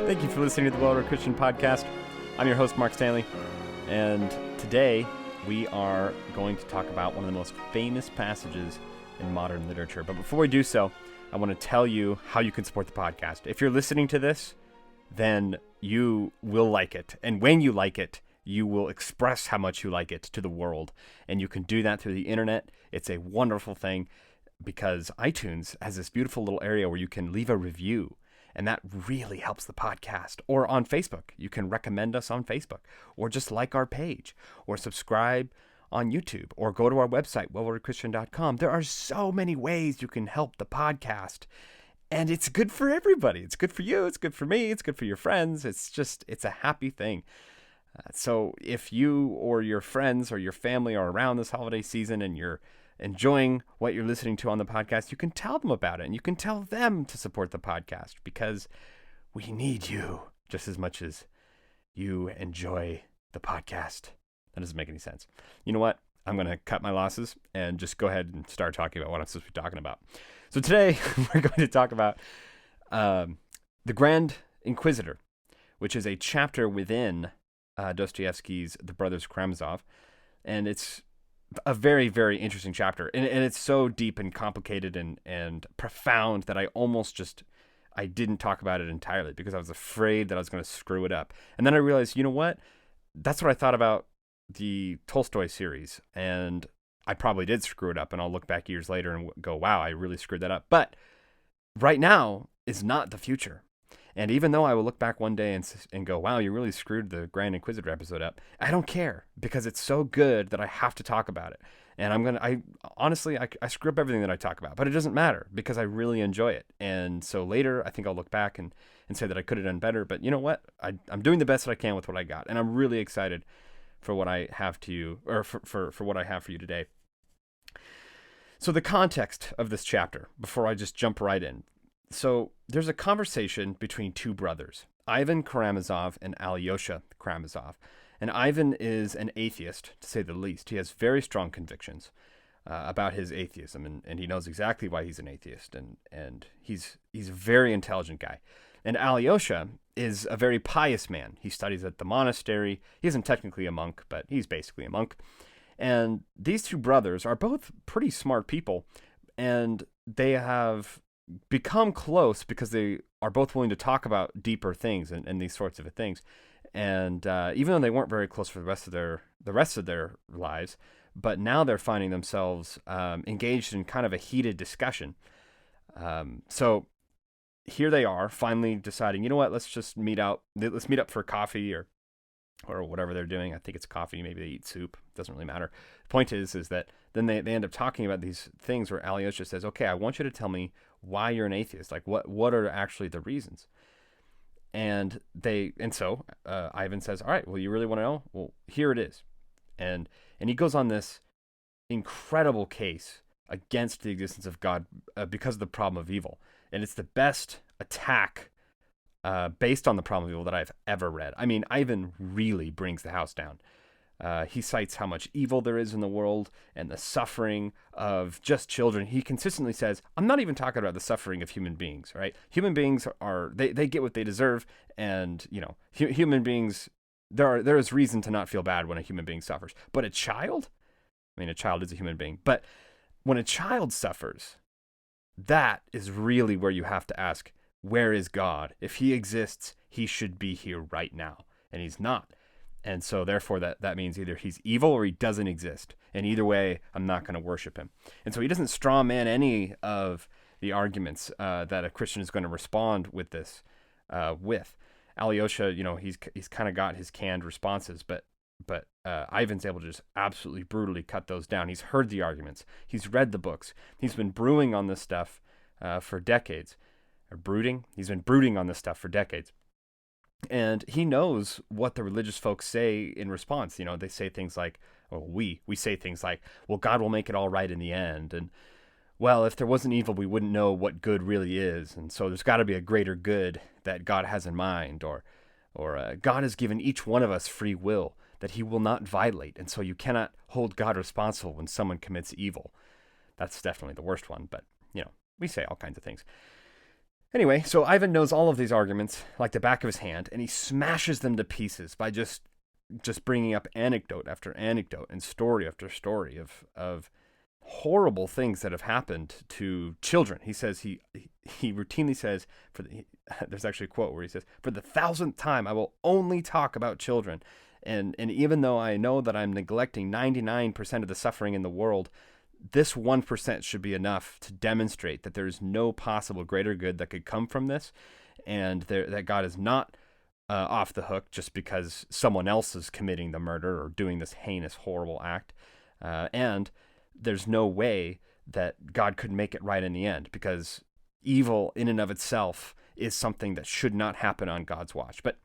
Thank you for listening to the Well-Read Christian Podcast. I'm your host, Mark Stanley, and today we are going to talk about one of the most famous passages in modern literature. But before we do so, I want to tell you how you can support the podcast. If you're listening to this, then you will like it. And when you like it, you will express how much you like it to the world. And you can do that through the internet. It's a wonderful thing because iTunes has this beautiful little area where you can leave a review. And that really helps the podcast. Or on Facebook, you can recommend us on Facebook, or just like our page, or subscribe on YouTube, or go to our website, wellreadchristian.com. There are so many ways you can help the podcast, and it's good for everybody. It's good for you. It's good for me. It's good for your friends. It's a happy thing. So if you or your friends or your family are around this holiday season and you're enjoying what you're listening to on the podcast, you can tell them about it, and you can tell them to support the podcast because we need you just as much as you enjoy the podcast. That doesn't make any sense. You know what? I'm going to cut my losses and just go ahead and start talking about what I'm supposed to be talking about. So today we're going to talk about the Grand Inquisitor, which is a chapter within Dostoyevsky's The Brothers Karamazov, and it's a very, very interesting chapter. And it's so deep and complicated and profound that I didn't talk about it entirely because I was afraid that I was going to screw it up. And then I realized, you know what? That's what I thought about the Tolstoy series. And I probably did screw it up. And I'll look back years later and go, wow, I really screwed that up. But right now is not the future. And even though I will look back one day and go, wow, you really screwed the Grand Inquisitor episode up, I don't care because it's so good that I have to talk about it. And I honestly screw up everything that I talk about, but it doesn't matter because I really enjoy it. And so later, I think I'll look back and say that I could have done better. But you know what? I'm doing the best that I can with what I got. And I'm really excited for what I have to you, or for what I have for you today. So the context of this chapter, before I just jump right in. So there's a conversation between two brothers, Ivan Karamazov and Alyosha Karamazov. And Ivan is an atheist, to say the least. He has very strong convictions about his atheism, and he knows exactly why he's an atheist. And he's a very intelligent guy. And Alyosha is a very pious man. He studies at the monastery. He isn't technically a monk, but he's basically a monk. And these two brothers are both pretty smart people, and they have become close because they are both willing to talk about deeper things and these sorts of things. And even though they weren't very close for the rest of their lives, but now they're finding themselves engaged in kind of a heated discussion. So here they are, finally deciding, you know what, let's meet up for coffee or whatever they're doing. I think it's coffee. Maybe they eat soup. Doesn't really matter. The point is that then they end up talking about these things where Alyosha says, okay, I want you to tell me why you're an atheist. Like what are actually the reasons? And so Ivan says, all right, well, you really want to know? Well, here it is. And he goes on this incredible case against the existence of God because of the problem of evil. And it's the best attack based on the problem of evil that I've ever read. I mean, Ivan really brings the house down. He cites how much evil there is in the world and the suffering of just children. He consistently says, I'm not even talking about the suffering of human beings, right? Human beings they get what they deserve. And, you know, human beings, there is reason to not feel bad when a human being suffers. But a child is a human being. But when a child suffers, that is really where you have to ask, where is God? If he exists, he should be here right now. And he's not. And so therefore that means either he's evil or he doesn't exist. And either way, I'm not going to worship him. And so he doesn't straw man any of the arguments that a Christian is going to respond with this with. Alyosha, you know, he's kind of got his canned responses, but Ivan's able to just absolutely brutally cut those down. He's heard the arguments. He's read the books. He's been brewing on this stuff for decades. He's been brooding on this stuff for decades. And he knows what the religious folks say in response. You know, they say things like, or we say things like, well, God will make it all right in the end. And, well, if there wasn't evil, we wouldn't know what good really is. And so there's got to be a greater good that God has in mind. Or God has given each one of us free will that he will not violate. And so you cannot hold God responsible when someone commits evil. That's definitely the worst one. But, you know, we say all kinds of things. Anyway, so Ivan knows all of these arguments like the back of his hand, and he smashes them to pieces by just bringing up anecdote after anecdote and story after story of horrible things that have happened to children. He says he routinely says there's actually a quote where he says, "For the 1,000th time, I will only talk about children, and even though I know that I'm neglecting 99% of the suffering in the world, this 1% should be enough to demonstrate that there is no possible greater good that could come from this, and that God is not off the hook just because someone else is committing the murder or doing this heinous, horrible act, and there's no way that God could make it right in the end, because evil in and of itself is something that should not happen on God's watch." But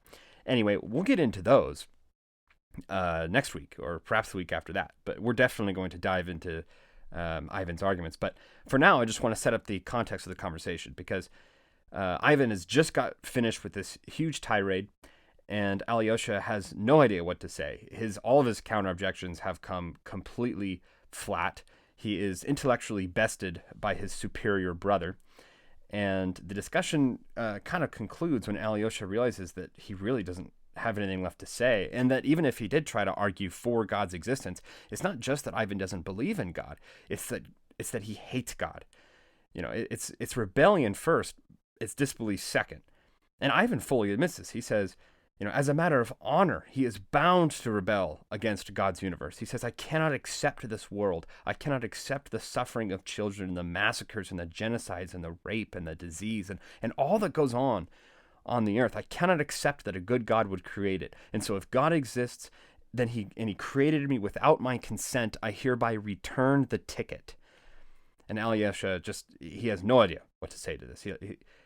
anyway, we'll get into those next week, or perhaps the week after that. But we're definitely going to dive into Ivan's arguments. But for now, I just want to set up the context of the conversation, because Ivan has just got finished with this huge tirade, and Alyosha has no idea what to say. All of his counter objections have come completely flat. He is intellectually bested by his superior brother, and the discussion kind of concludes when Alyosha realizes that he really doesn't have anything left to say, and that even if he did try to argue for God's existence, it's not just that Ivan doesn't believe in God, it's that he hates God. It's rebellion first, it's disbelief second. And Ivan fully admits this. He says, as a matter of honor, he is bound to rebel against God's universe. He says, "I cannot accept this world. I cannot accept the suffering of children, and the massacres and the genocides and the rape and the disease and all that goes on the earth. I cannot accept that a good God would create it. And so if God exists, then he created me without my consent, I hereby return the ticket." And Alyosha he has no idea what to say to this.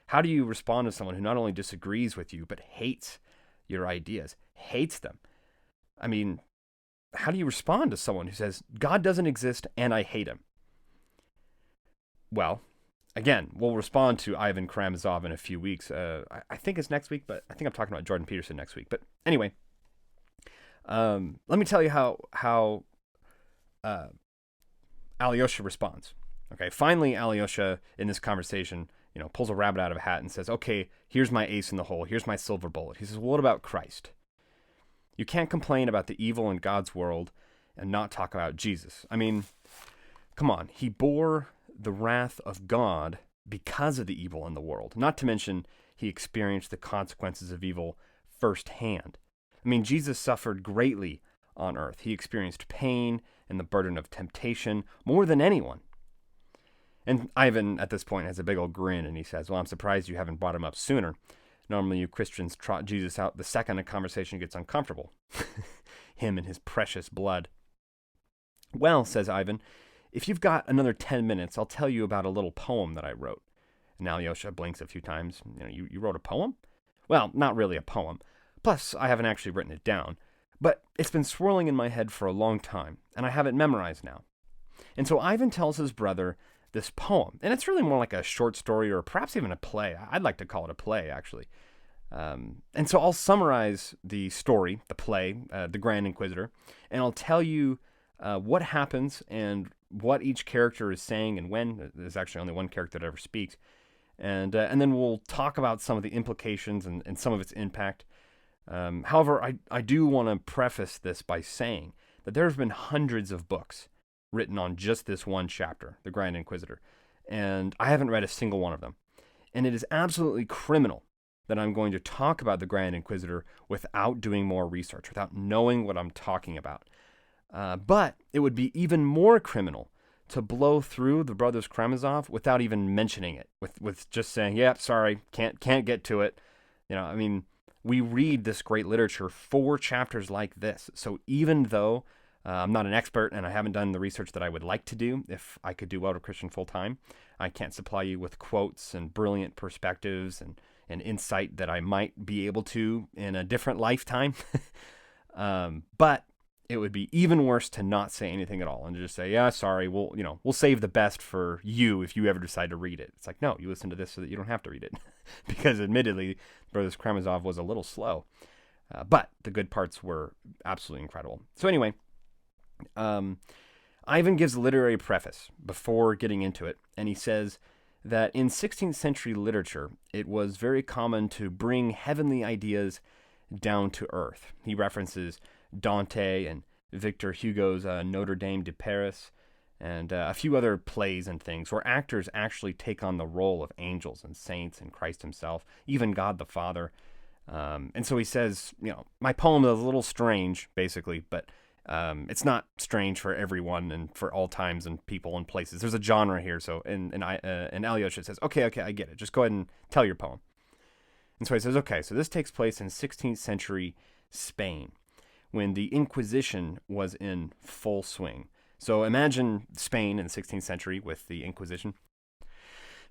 How do you respond to someone who not only disagrees with you, but hates your ideas, hates them? I mean, how do you respond to someone who says, "God doesn't exist and I hate him"? Well, again, we'll respond to Ivan Karamazov in a few weeks. I think it's next week, but I think I'm talking about Jordan Peterson next week. But anyway, let me tell you how Alyosha responds. Okay, finally, Alyosha in this conversation, pulls a rabbit out of a hat and says, "Okay, here's my ace in the hole. Here's my silver bullet." He says, "Well, what about Christ? You can't complain about the evil in God's world and not talk about Jesus. I mean, come on. He bore the wrath of God because of the evil in the world. Not to mention, he experienced the consequences of evil firsthand. I mean, Jesus suffered greatly on earth. He experienced pain and the burden of temptation more than anyone." And Ivan, at this point, has a big old grin, and he says, "Well, I'm surprised you haven't brought him up sooner. Normally, you Christians trot Jesus out the second a conversation gets uncomfortable. Him and his precious blood." "Well," says Ivan, "if you've got another 10 minutes, I'll tell you about a little poem that I wrote." And Alyosha blinks a few times. You wrote a poem?" "Well, not really a poem. Plus, I haven't actually written it down. But it's been swirling in my head for a long time, and I have it memorized now." And so Ivan tells his brother this poem, and it's really more like a short story, or perhaps even a play. I'd like to call it a play, actually. And so I'll summarize the story, the play, The Grand Inquisitor, and I'll tell you what happens and what each character is saying and when. There's actually only one character that ever speaks. And then we'll talk about some of the implications and some of its impact. However, I do want to preface this by saying that there have been hundreds of books written on just this one chapter, The Grand Inquisitor, and I haven't read a single one of them. And it is absolutely criminal that I'm going to talk about The Grand Inquisitor without doing more research, without knowing what I'm talking about. But it would be even more criminal to blow through the Brothers Karamazov without even mentioning it, with just saying, "Yeah, sorry, can't get to it." I mean, we read this great literature for chapters like this. So even though I'm not an expert and I haven't done the research that I would like to do if I could do Elder Christian full time, I can't supply you with quotes and brilliant perspectives and insight that I might be able to in a different lifetime. But it would be even worse to not say anything at all and to just say, "Yeah, sorry, we'll save the best for you if you ever decide to read it." It's like, no, you listen to this so that you don't have to read it. Because admittedly, Brothers Karamazov was a little slow. But the good parts were absolutely incredible. So anyway, Ivan gives a literary preface before getting into it, and he says that in 16th century literature, it was very common to bring heavenly ideas down to earth. He references Dante and Victor Hugo's Notre Dame de Paris, and a few other plays and things where actors actually take on the role of angels and saints and Christ himself, even God the Father. And so he says, my poem is a little strange, basically, but it's not strange for everyone and for all times and people and places. There's a genre here, so and Alyosha says, okay, I get it. Just go ahead and tell your poem. And so he says, okay, so this takes place in 16th century Spain, when the Inquisition was in full swing. So imagine Spain in the 16th century with the Inquisition.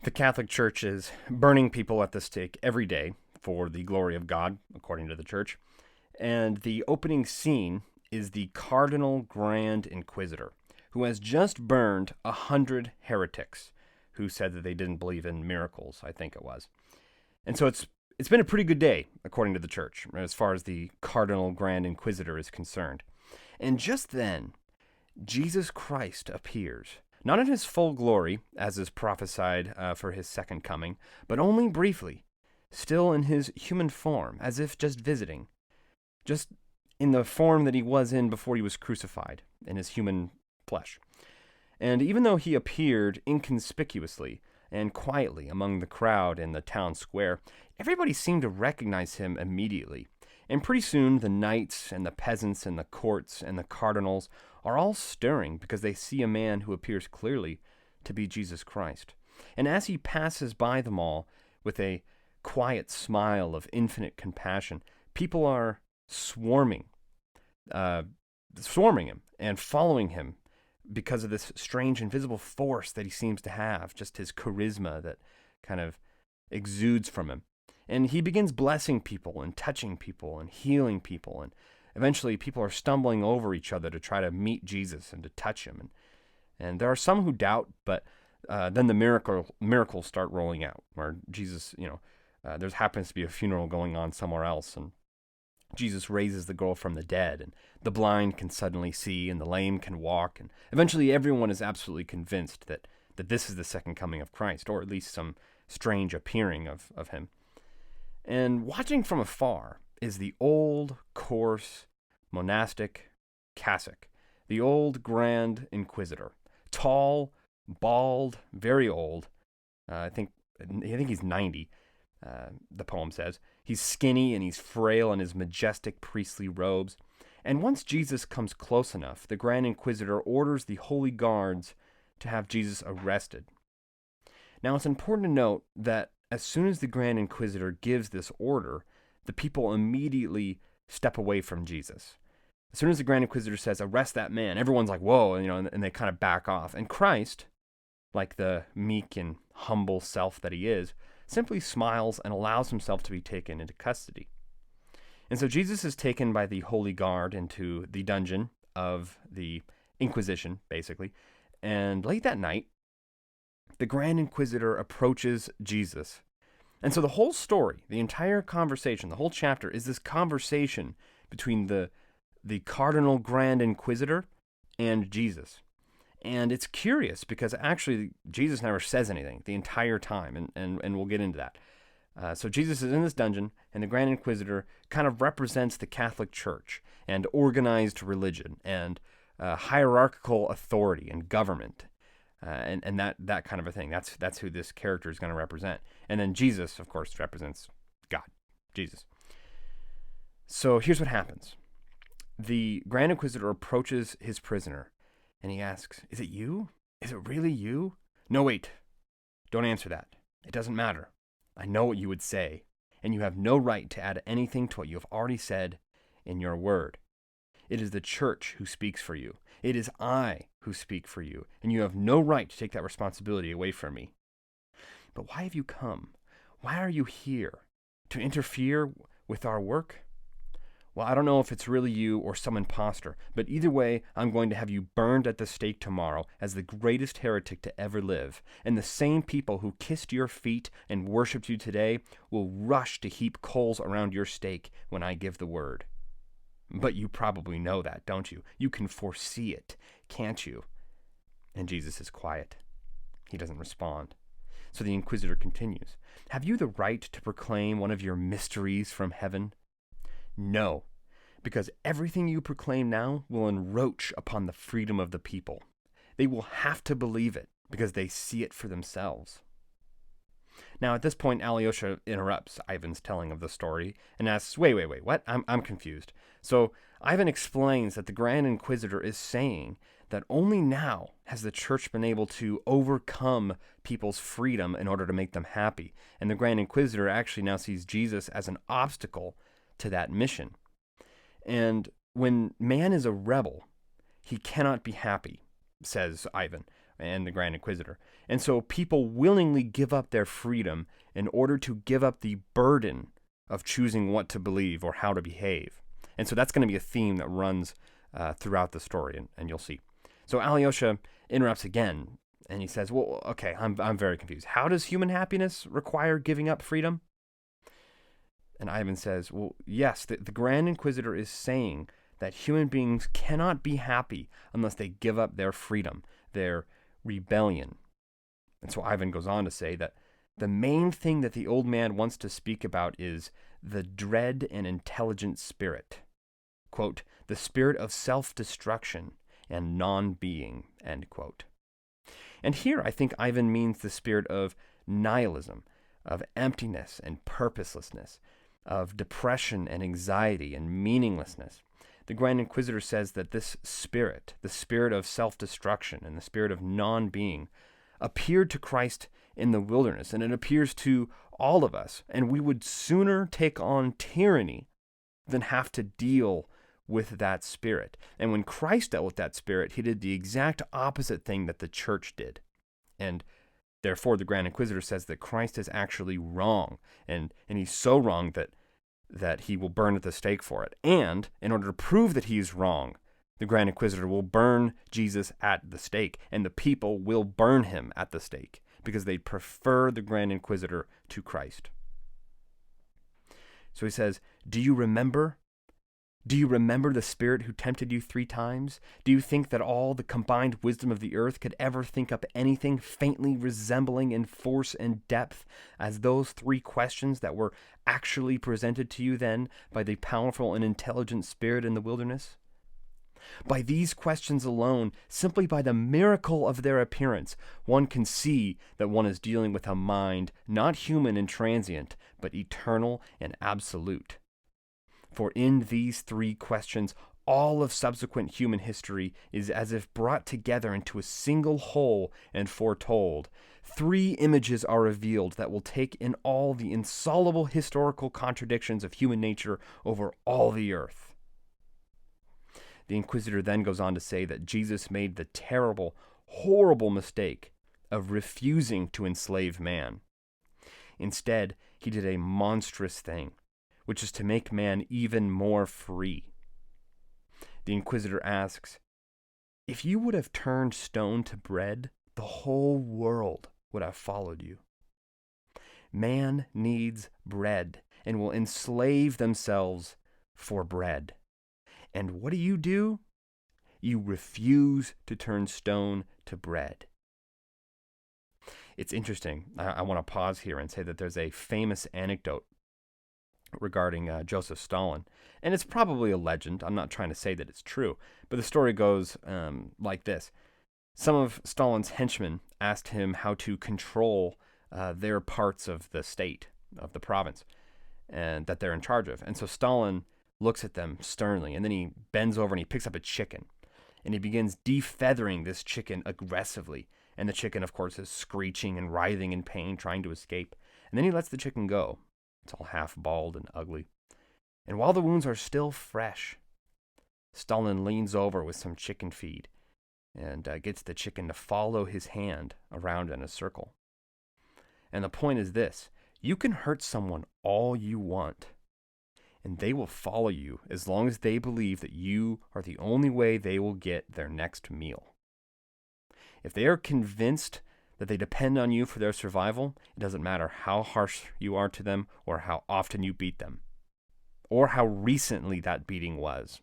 The Catholic Church is burning people at the stake every day for the glory of God, according to the Church. And the opening scene is the Cardinal Grand Inquisitor, who has just burned 100 heretics who said that they didn't believe in miracles, I think it was. And so it's been a pretty good day, according to the Church, as far as the Cardinal Grand Inquisitor is concerned. And just then, Jesus Christ appears, not in his full glory, as is prophesied for his second coming, but only briefly, still in his human form, as if just visiting, just in the form that he was in before he was crucified, in his human flesh. And even though he appeared inconspicuously and quietly among the crowd in the town square, everybody seemed to recognize him immediately. And pretty soon the knights and the peasants and the courts and the cardinals are all stirring because they see a man who appears clearly to be Jesus Christ. And as he passes by them all with a quiet smile of infinite compassion, people are swarming him and following him because of this strange invisible force that he seems to have, just his charisma that kind of exudes from him. And he begins blessing people and touching people and healing people, and eventually people are stumbling over each other to try to meet Jesus and to touch him. And there are some who doubt, but then the miracles start rolling out, where Jesus, there happens to be a funeral going on somewhere else, and Jesus raises the girl from the dead, and the blind can suddenly see, and the lame can walk, and eventually everyone is absolutely convinced that this is the second coming of Christ, or at least some strange appearing of him. And watching from afar is the old, coarse, monastic cassock, the old Grand Inquisitor, tall, bald, very old. I think he's 90. The poem says. He's skinny and he's frail in his majestic priestly robes. And once Jesus comes close enough, the Grand Inquisitor orders the holy guards to have Jesus arrested. Now, it's important to note that as soon as the Grand Inquisitor gives this order, the people immediately step away from Jesus. As soon as the Grand Inquisitor says, arrest that man, everyone's like, whoa, and they kind of back off. And Christ, like the meek and humble self that he is, simply smiles and allows himself to be taken into custody. And so Jesus is taken by the Holy Guard into the dungeon of the Inquisition, basically. And late that night, the Grand Inquisitor approaches Jesus. And so the whole story, the entire conversation, the whole chapter is this conversation between the Cardinal Grand Inquisitor and Jesus. And it's curious because actually Jesus never says anything the entire time, and we'll get into that. So Jesus is in this dungeon, and the Grand Inquisitor kind of represents the Catholic Church and organized religion and hierarchical authority and government, and that kind of a thing. That's who this character is going to represent. And then Jesus, of course, represents God, Jesus. So here's what happens. The Grand Inquisitor approaches his prisoner, and he asks, is it you? Is it really you? No, wait. Don't answer that. It doesn't matter. I know what you would say, and you have no right to add anything to what you have already said in your word. It is the church who speaks for you. It is I who speak for you, and you have no right to take that responsibility away from me. But why have you come? Why are you here? To interfere with our work? Well, I don't know if it's really you or some imposter, but either way, I'm going to have you burned at the stake tomorrow as the greatest heretic to ever live. And the same people who kissed your feet and worshipped you today will rush to heap coals around your stake when I give the word. But you probably know that, don't you? You can foresee it, can't you? And Jesus is quiet. He doesn't respond. So the Inquisitor continues, "Have you the right to proclaim one of your mysteries from heaven? No, because everything you proclaim now will encroach upon the freedom of the people. They will have to believe it because they see it for themselves." Now, at this point, Alyosha interrupts Ivan's telling of the story and asks, wait, what? I'm confused. So Ivan explains that the Grand Inquisitor is saying that only now has the church been able to overcome people's freedom in order to make them happy. And the Grand Inquisitor actually now sees Jesus as an obstacle to that mission. And when man is a rebel, he cannot be happy, says Ivan and the Grand Inquisitor. And so people willingly give up their freedom in order to give up the burden of choosing what to believe or how to behave. And so that's going to be a theme that runs throughout the story, and you'll see. So Alyosha interrupts again, and he says, well, okay, I'm very confused. How does human happiness require giving up freedom? And Ivan says, well, yes, the Grand Inquisitor is saying that human beings cannot be happy unless they give up their freedom, their rebellion. And so Ivan goes on to say that the main thing that the old man wants to speak about is the dread and intelligent spirit. Quote, the spirit of self-destruction and non-being, end quote. And here I think Ivan means the spirit of nihilism, of emptiness and purposelessness, of depression and anxiety and meaninglessness. The Grand Inquisitor says that this spirit, the spirit of self-destruction and the spirit of non-being, appeared to Christ in the wilderness, and it appears to all of us, and we would sooner take on tyranny than have to deal with that spirit. And when Christ dealt with that spirit, he did the exact opposite thing that the church did. And therefore, the Grand Inquisitor says that Christ is actually wrong, and he's so wrong that he will burn at the stake for it. And in order to prove that he's wrong, the Grand Inquisitor will burn Jesus at the stake, and the people will burn him at the stake because they prefer the Grand Inquisitor to Christ. So he says, do you remember? Do you remember the spirit who tempted you 3 times? Do you think that all the combined wisdom of the earth could ever think up anything faintly resembling in force and depth as those 3 questions that were actually presented to you then by the powerful and intelligent spirit in the wilderness? By these questions alone, simply by the miracle of their appearance, one can see that one is dealing with a mind not human and transient, but eternal and absolute. For in these 3 questions, all of subsequent human history is as if brought together into a single whole and foretold. 3 images are revealed that will take in all the insoluble historical contradictions of human nature over all the earth. The Inquisitor then goes on to say that Jesus made the terrible, horrible mistake of refusing to enslave man. Instead, he did a monstrous thing, which is to make man even more free. The Inquisitor asks, if you would have turned stone to bread, the whole world would have followed you. Man needs bread and will enslave themselves for bread. And what do? You refuse to turn stone to bread. It's interesting. I want to pause here and say that there's a famous anecdote regarding Joseph Stalin. And it's probably a legend. I'm not trying to say that it's true. But the story goes like this. Some of Stalin's henchmen asked him how to control their parts of the state, of the province, and that they're in charge of. And so Stalin looks at them sternly, and then he bends over and he picks up a chicken. And he begins defeathering this chicken aggressively. And the chicken, of course, is screeching and writhing in pain, trying to escape. And then he lets the chicken go. It's all half bald and ugly. And while the wounds are still fresh, Stalin leans over with some chicken feed and gets the chicken to follow his hand around in a circle. And the point is this: you can hurt someone all you want, and they will follow you as long as they believe that you are the only way they will get their next meal. If they are convinced that they depend on you for their survival, it doesn't matter how harsh you are to them or how often you beat them, or how recently that beating was.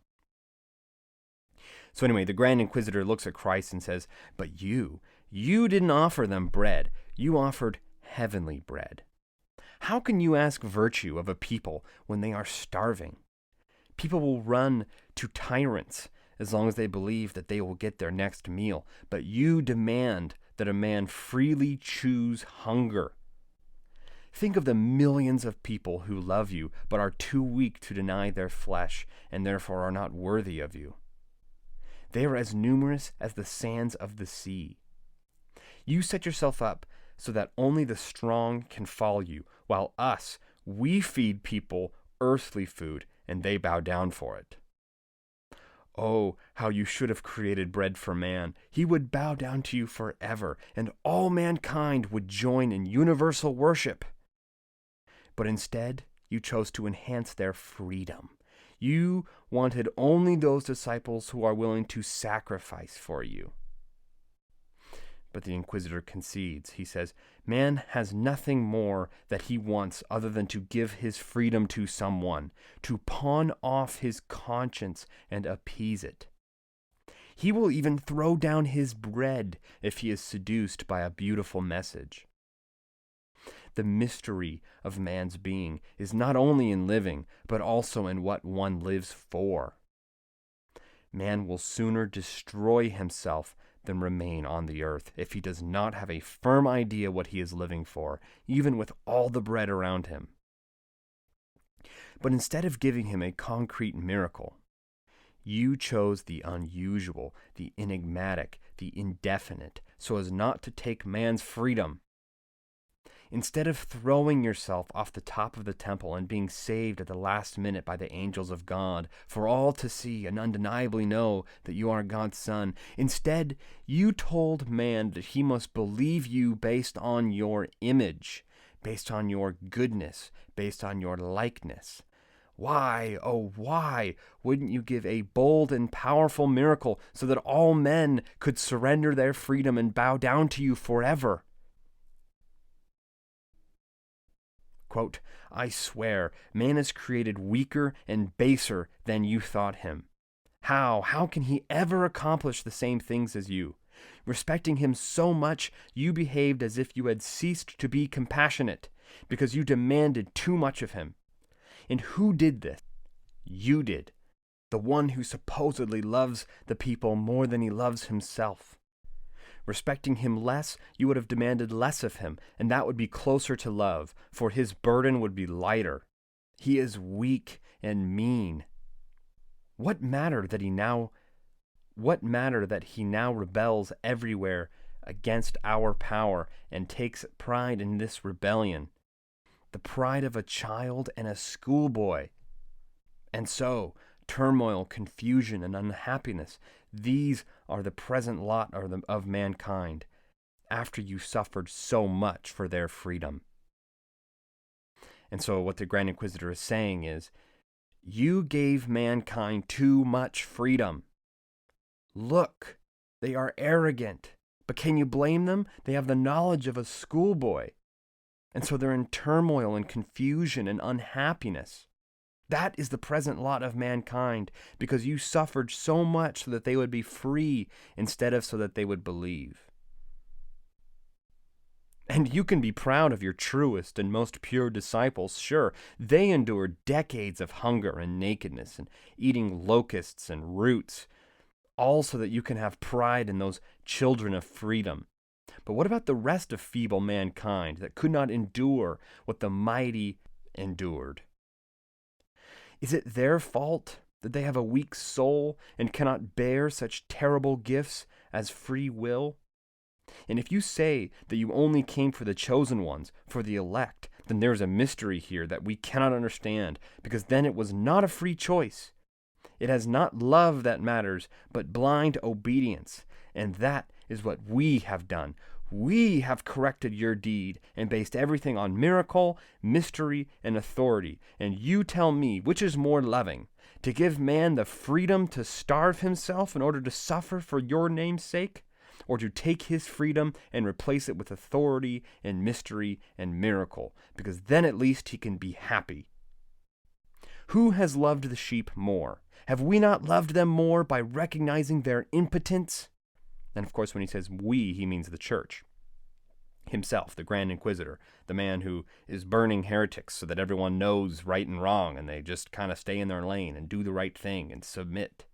So anyway, the Grand Inquisitor looks at Christ and says, but you didn't offer them bread. You offered heavenly bread. How can you ask virtue of a people when they are starving? People will run to tyrants as long as they believe that they will get their next meal, but you demand that a man freely choose hunger. Think of the millions of people who love you but are too weak to deny their flesh and therefore are not worthy of you. They are as numerous as the sands of the sea. You set yourself up so that only the strong can follow you, while we feed people earthly food and they bow down for it. Oh, how you should have created bread for man. He would bow down to you forever, and all mankind would join in universal worship. But instead, you chose to enhance their freedom. You wanted only those disciples who are willing to sacrifice for you. But the Inquisitor concedes. He says, man has nothing more that he wants other than to give his freedom to someone, to pawn off his conscience and appease it. He will even throw down his bread if he is seduced by a beautiful message. The mystery of man's being is not only in living, but also in what one lives for. Man will sooner destroy himself than remain on the earth if he does not have a firm idea what he is living for, even with all the bread around him. But instead of giving him a concrete miracle, you chose the unusual, the enigmatic, the indefinite, so as not to take man's freedom. Instead of throwing yourself off the top of the temple and being saved at the last minute by the angels of God, for all to see and undeniably know that you are God's son, instead you told man that he must believe you based on your image, based on your goodness, based on your likeness. Why, oh why, wouldn't you give a bold and powerful miracle so that all men could surrender their freedom and bow down to you forever? Quote, I swear, man is created weaker and baser than you thought him. How can he ever accomplish the same things as you? Respecting him so much, you behaved as if you had ceased to be compassionate, because you demanded too much of him. And who did this? You did, the one who supposedly loves the people more than he loves himself. Respecting him less, you would have demanded less of him, and that would be closer to love, for his burden would be lighter. He is weak and mean. What matter that he now rebels everywhere against our power and takes pride in this rebellion? The pride of a child and a schoolboy. And so, turmoil, confusion, and unhappiness, these are the present lot of mankind, after you suffered so much for their freedom. And so what the Grand Inquisitor is saying is, you gave mankind too much freedom. Look, they are arrogant, but can you blame them? They have the knowledge of a schoolboy. And so they're in turmoil and confusion and unhappiness. That is the present lot of mankind, because you suffered so much so that they would be free instead of so that they would believe. And you can be proud of your truest and most pure disciples, sure. They endured decades of hunger and nakedness and eating locusts and roots, all so that you can have pride in those children of freedom. But what about the rest of feeble mankind that could not endure what the mighty endured? Is it their fault that they have a weak soul and cannot bear such terrible gifts as free will? And if you say that you only came for the chosen ones, for the elect, then there is a mystery here that we cannot understand, because then it was not a free choice. It has not love that matters, but blind obedience. And that is what we have done. We have corrected your deed and based everything on miracle, mystery, and authority. And you tell me which is more loving, to give man the freedom to starve himself in order to suffer for your name's sake, or to take his freedom and replace it with authority and mystery and miracle, because then at least he can be happy. Who has loved the sheep more? Have we not loved them more by recognizing their impotence? And of course, when he says we, he means the church. himself, the Grand Inquisitor, the man who is burning heretics so that everyone knows right and wrong and they just kind of stay in their lane and do the right thing and submit.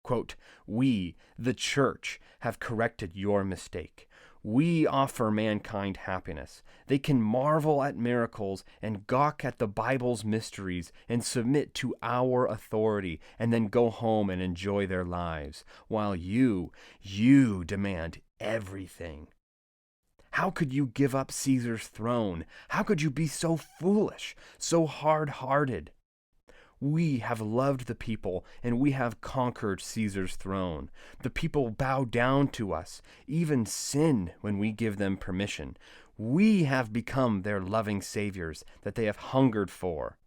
Quote, "We, the church, have corrected your mistake. We offer mankind happiness. They can marvel at miracles and gawk at the Bible's mysteries and submit to our authority and then go home and enjoy their lives, while you demand everything. How could you give up Caesar's throne? How could you be so foolish, so hard-hearted? We have loved the people, and we have conquered Caesar's throne. The people bow down to us, even sin when we give them permission. We have become their loving saviors that they have hungered for.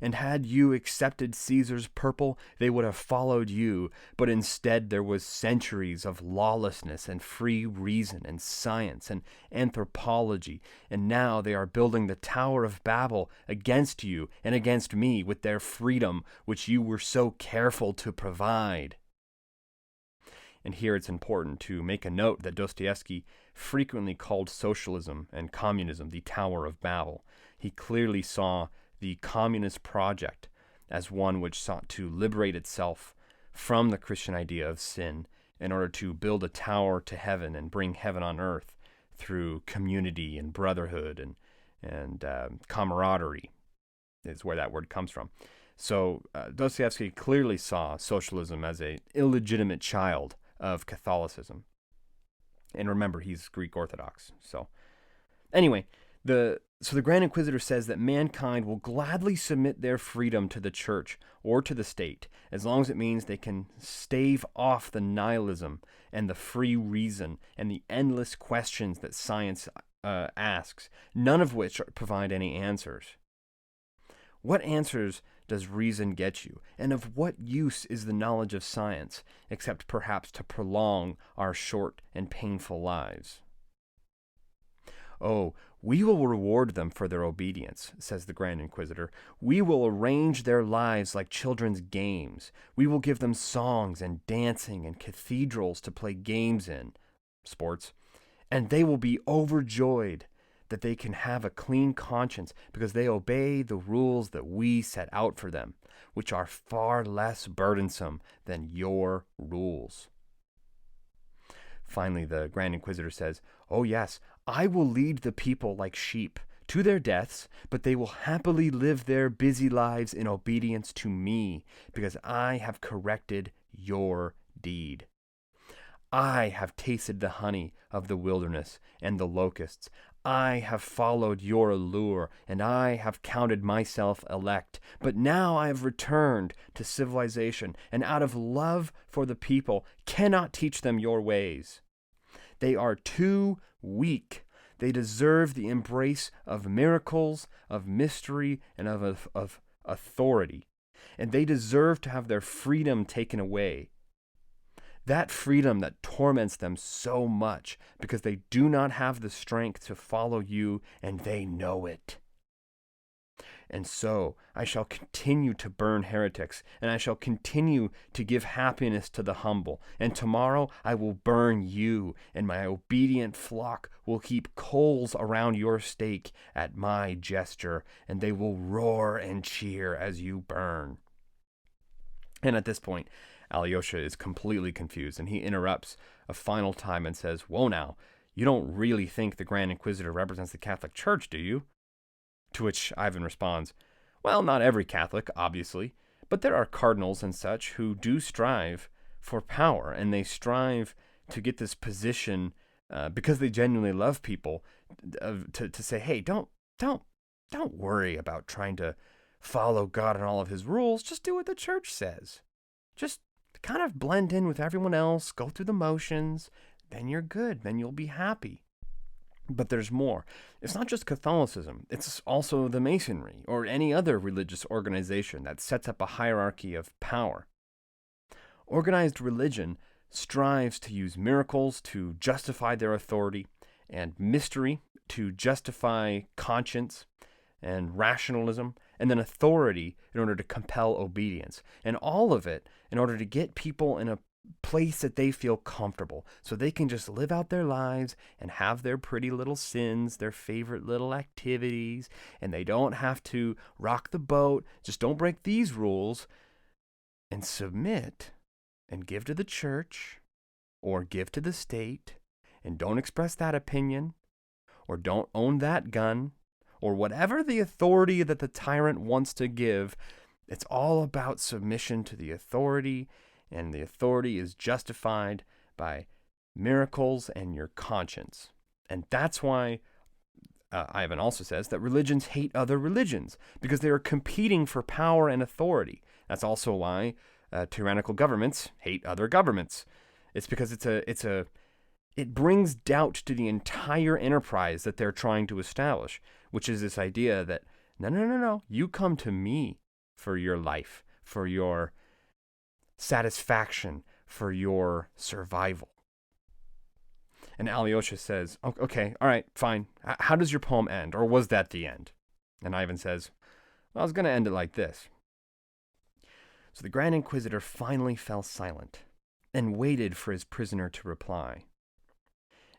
And had you accepted Caesar's purple, they would have followed you, but instead there was centuries of lawlessness and free reason and science and anthropology, and now they are building the Tower of Babel against you and against me with their freedom, which you were so careful to provide." And here it's important to make a note that Dostoyevsky frequently called socialism and communism the Tower of Babel. He clearly saw the communist project as one which sought to liberate itself from the Christian idea of sin in order to build a tower to heaven and bring heaven on earth through community and brotherhood and camaraderie is where that word comes from. So Dostoyevsky clearly saw socialism as an illegitimate child of Catholicism. And remember, he's Greek Orthodox. So anyway, the Grand Inquisitor says that mankind will gladly submit their freedom to the church or to the state, as long as it means they can stave off the nihilism and the free reason and the endless questions that science asks, none of which provide any answers. What answers does reason get you? And of what use is the knowledge of science, except perhaps to prolong our short and painful lives? "Oh, we will reward them for their obedience," says the Grand Inquisitor. "We will arrange their lives like children's games. We will give them songs and dancing and cathedrals to play games in, sports, and they will be overjoyed that they can have a clean conscience because they obey the rules that we set out for them, which are far less burdensome than your rules." Finally, the Grand Inquisitor says, "Oh yes, I will lead the people like sheep to their deaths, but they will happily live their busy lives in obedience to me, because I have corrected your deed. I have tasted the honey of the wilderness and the locusts. I have followed your allure, and I have counted myself elect. But now I have returned to civilization, and out of love for the people, cannot teach them your ways. They are too weak. They deserve the embrace of miracles, of mystery, and of authority. And they deserve to have their freedom taken away. That freedom that torments them so much because they do not have the strength to follow you, and they know it. And so I shall continue to burn heretics, and I shall continue to give happiness to the humble. And tomorrow I will burn you, and my obedient flock will heap coals around your stake at my gesture, and they will roar and cheer as you burn." And at this point, Alyosha is completely confused, and he interrupts a final time and says, "Whoa now, you don't really think the Grand Inquisitor represents the Catholic Church, do you?" To which Ivan responds, "Well, not every Catholic, obviously, but there are cardinals and such who do strive for power, and they strive to get this position because they genuinely love people, to say, hey, don't worry about trying to follow God and all of his rules. Just do what the church says. Just kind of blend in with everyone else, go through the motions, then you're good, then you'll be happy." But there's more. It's not just Catholicism. It's also the Masonry or any other religious organization that sets up a hierarchy of power. Organized religion strives to use miracles to justify their authority, and mystery to justify conscience, and rationalism, and then authority in order to compel obedience. And all of it in order to get people in a place that they feel comfortable, so they can just live out their lives and have their pretty little sins, their favorite little activities, and they don't have to rock the boat. Just don't break these rules, and submit and give to the church or give to the state, and don't express that opinion or don't own that gun or whatever the authority that the tyrant wants to give. It's all about submission to the authority, and the authority is justified by miracles and your conscience. And that's why Ivan also says that religions hate other religions, because they are competing for power and authority. That's also why tyrannical governments hate other governments. It's because it brings doubt to the entire enterprise that they're trying to establish, which is this idea that no, you come to me for your life, for your satisfaction, for your survival. And Alyosha says, okay, all right, fine. How does your poem end? Or was that the end? And Ivan says, well, I was going to end it like this. So the Grand Inquisitor finally fell silent and waited for his prisoner to reply.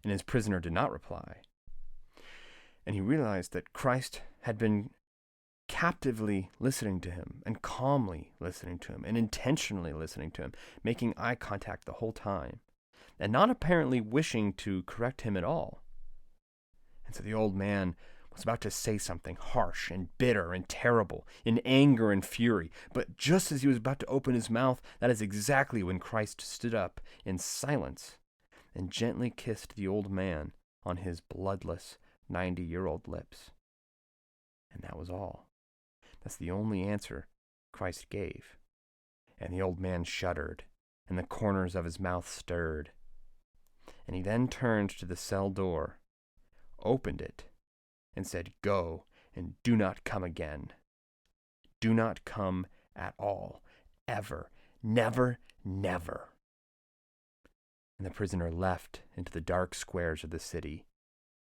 And his prisoner did not reply. And he realized that Christ had been captively listening to him and calmly listening to him and intentionally listening to him, making eye contact the whole time, and not apparently wishing to correct him at all. And so the old man was about to say something harsh and bitter and terrible, in anger and fury. But just as he was about to open his mouth, that is exactly when Christ stood up in silence and gently kissed the old man on his bloodless 90-year-old lips. And that was all. That's the only answer Christ gave. And the old man shuddered, and the corners of his mouth stirred. And he then turned to the cell door, opened it, and said, "Go, and do not come again. Do not come at all. Ever. Never, never." And the prisoner left into the dark squares of the city,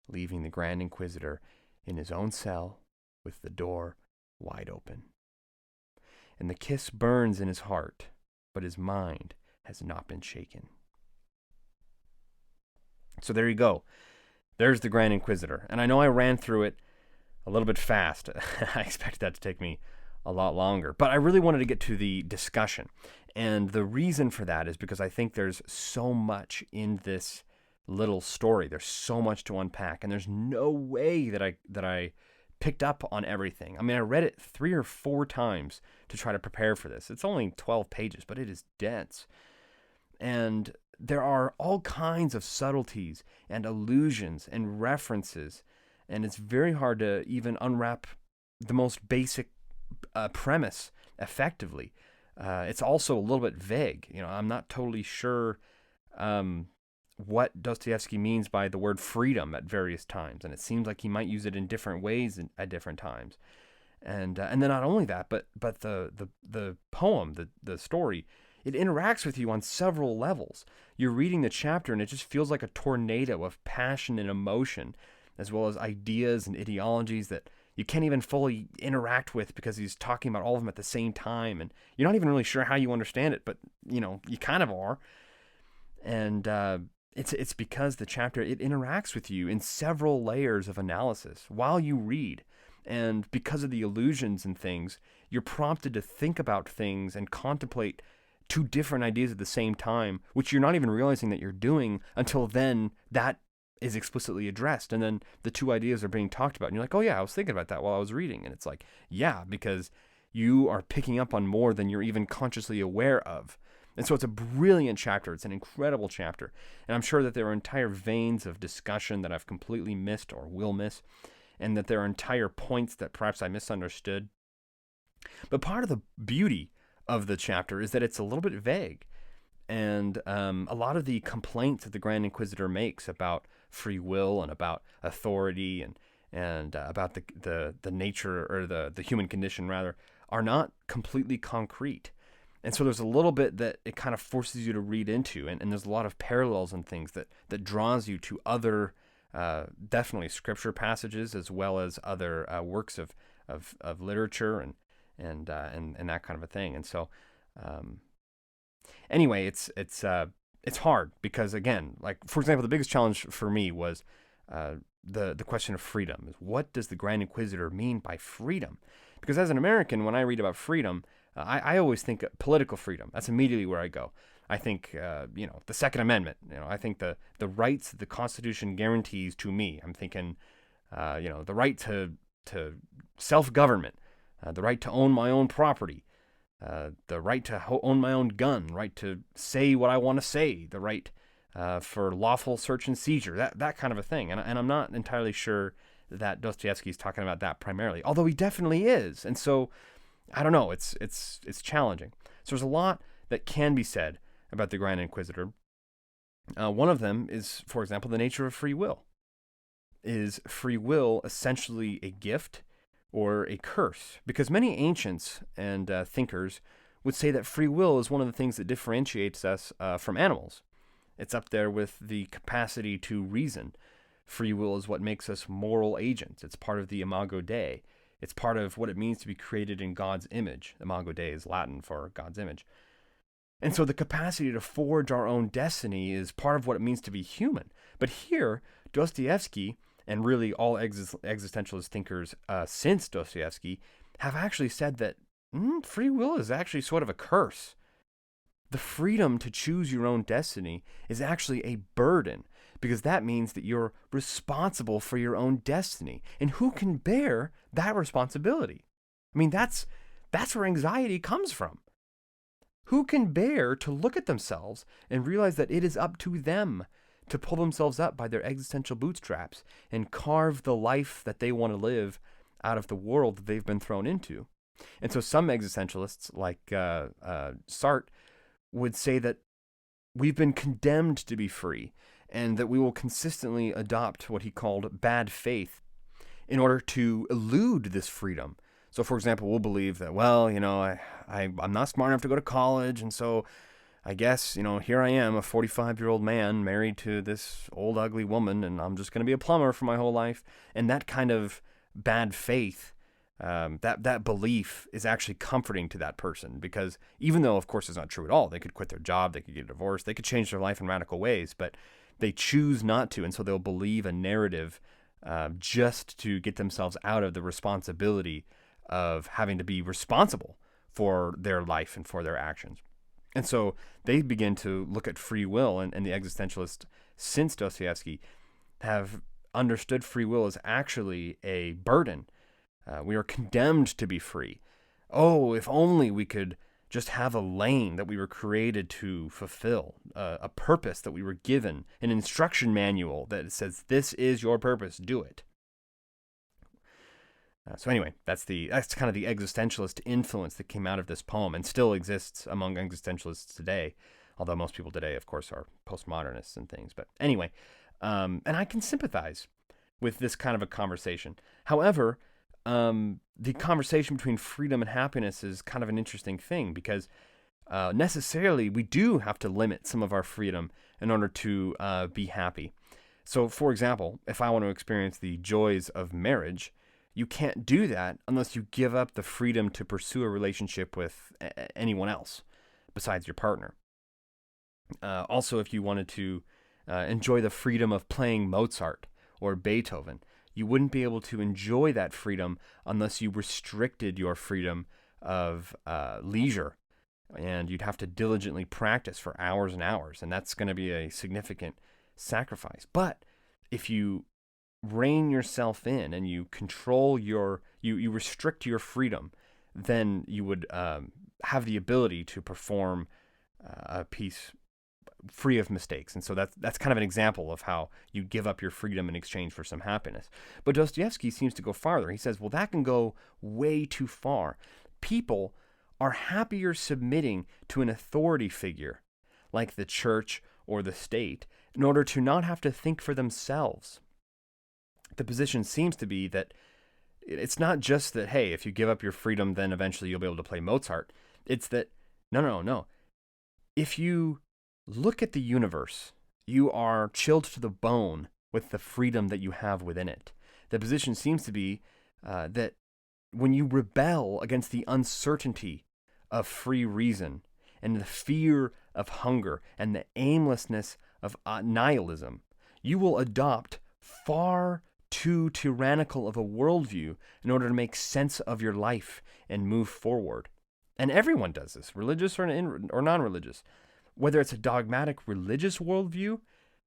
leaving the Grand Inquisitor in his own cell with the door wide open. And the kiss burns in his heart, but his mind has not been shaken. So there you go. There's the Grand Inquisitor. And I know I ran through it a little bit fast. I expected that to take me a lot longer. But I really wanted to get to the discussion. And the reason for that is because I think there's so much in this little story. There's so much to unpack. And there's no way that I picked up on everything. I mean, I read it 3 or 4 times to try to prepare for this. It's only 12 pages, but it is dense. And there are all kinds of subtleties and allusions and references, and it's very hard to even unwrap the most basic premise effectively. It's also a little bit vague. I'm not totally sure what Dostoyevsky means by the word freedom at various times, and it seems like he might use it in different ways at different times. And then not only that, but the poem, the story, it interacts with you on several levels. You're reading the chapter and it just feels like a tornado of passion and emotion, as well as ideas and ideologies that you can't even fully interact with because he's talking about all of them at the same time, and you're not even really sure how you understand it, but you kind of are. And it's because the chapter, it interacts with you in several layers of analysis while you read. And because of the allusions and things, you're prompted to think about things and contemplate 2 different ideas at the same time, which you're not even realizing that you're doing until then that is explicitly addressed. And then the 2 ideas are being talked about. And you're like, oh yeah, I was thinking about that while I was reading. And it's like, yeah, because you are picking up on more than you're even consciously aware of. And so it's a brilliant chapter. It's an incredible chapter. And I'm sure that there are entire veins of discussion that I've completely missed or will miss, and that there are entire points that perhaps I misunderstood. But part of the beauty of the chapter is that it's a little bit vague. And a lot of the complaints that the Grand Inquisitor makes about free will and about authority and about the nature, or the human condition rather, are not completely concrete. And so there's a little bit that it kind of forces you to read into, and there's a lot of parallels and things that draws you to other definitely scripture passages, as well as other works of literature and that kind of a thing. And so Anyway, it's hard because, again, like, for example, the biggest challenge for me was the question of freedom. What does the Grand Inquisitor mean by freedom? Because as an American, when I read about freedom, I always think political freedom. That's immediately where I go. I think, the Second Amendment. I think the rights the Constitution guarantees to me. I'm thinking, the right to self-government, the right to own my own property, the right to own my own gun, right to say what I want to say, the right for lawful search and seizure, that kind of a thing. And I'm not entirely sure that Dostoyevsky is talking about that primarily, although he definitely is. And so, I don't know, it's challenging. So there's a lot that can be said about the Grand Inquisitor. One of them is, for example, the nature of free will. Is free will essentially a gift or a curse? Because many ancients and thinkers would say that free will is one of the things that differentiates us from animals. It's up there with the capacity to reason. Free will is what makes us moral agents. It's part of the imago Dei. It's part of what it means to be created in God's image. Imago Dei is Latin for God's image. And so the capacity to forge our own destiny is part of what it means to be human. But here, Dostoyevsky, and really all existentialist thinkers since Dostoyevsky, have actually said that free will is actually sort of a curse. The freedom to choose your own destiny is actually a burden, because that means that you're responsible for your own destiny. And who can bear that responsibility? I mean, that's where anxiety comes from. Who can bear to look at themselves and realize that it is up to them to pull themselves up by their existential bootstraps and carve the life that they want to live out of the world that they've been thrown into? And so some existentialists, like Sartre, would say that we've been condemned to be free, and that we will consistently adopt what he called bad faith in order to elude this freedom. So, for example, we'll believe that, well, I'm not smart enough to go to college, and so I guess, here I am, a 45-year-old man married to this old, ugly woman, and I'm just going to be a plumber for my whole life. And that kind of bad faith, that belief is actually comforting to that person, because even though, of course, it's not true at all, they could quit their job, they could get divorced, they could change their life in radical ways, but they choose not to, and so they'll believe a narrative just to get themselves out of the responsibility of having to be responsible for their life and for their actions. And so they begin to look at free will, and the existentialists since Dostoyevsky have understood free will as actually a burden. We are condemned to be free. Oh, if only we could just have a lane that we were created to fulfill, a purpose that we were given, an instruction manual that says, this is your purpose, do it. So anyway, that's kind of the existentialist influence that came out of this poem and still exists among existentialists today, although most people today, of course, are postmodernists and things. But anyway, and I can sympathize with this kind of a conversation. However, the conversation between freedom and happiness is kind of an interesting thing, because necessarily we do have to limit some of our freedom in order to be happy. So, for example, if I want to experience the joys of marriage, you can't do that unless you give up the freedom to pursue a relationship with anyone else besides your partner. Also, if you wanted to enjoy the freedom of playing Mozart or Beethoven, you wouldn't be able to enjoy that freedom unless you restricted your freedom of leisure. And you'd have to diligently practice for hours and hours, and that's going to be a significant sacrifice. But if you rein yourself in and you control you restrict your freedom, then you would have the ability to perform a piece free of mistakes. And so that's kind of an example of how you give up your freedom in exchange for some happiness. But Dostoyevsky seems to go farther. He says, well, that can go way too far. People are happier submitting to an authority figure like the church or the state in order to not have to think for themselves. The position seems to be that it's not just that, hey, if you give up your freedom, then eventually you'll be able to play Mozart. It's that, no. If you look at the universe, you are chilled to the bone with the freedom that you have within it. The position seems to be that when you rebel against the uncertainty of free reason and the fear of hunger and the aimlessness of nihilism, you will adopt far too tyrannical of a worldview in order to make sense of your life and move forward. And everyone does this, religious or non-religious. Whether it's a dogmatic religious worldview,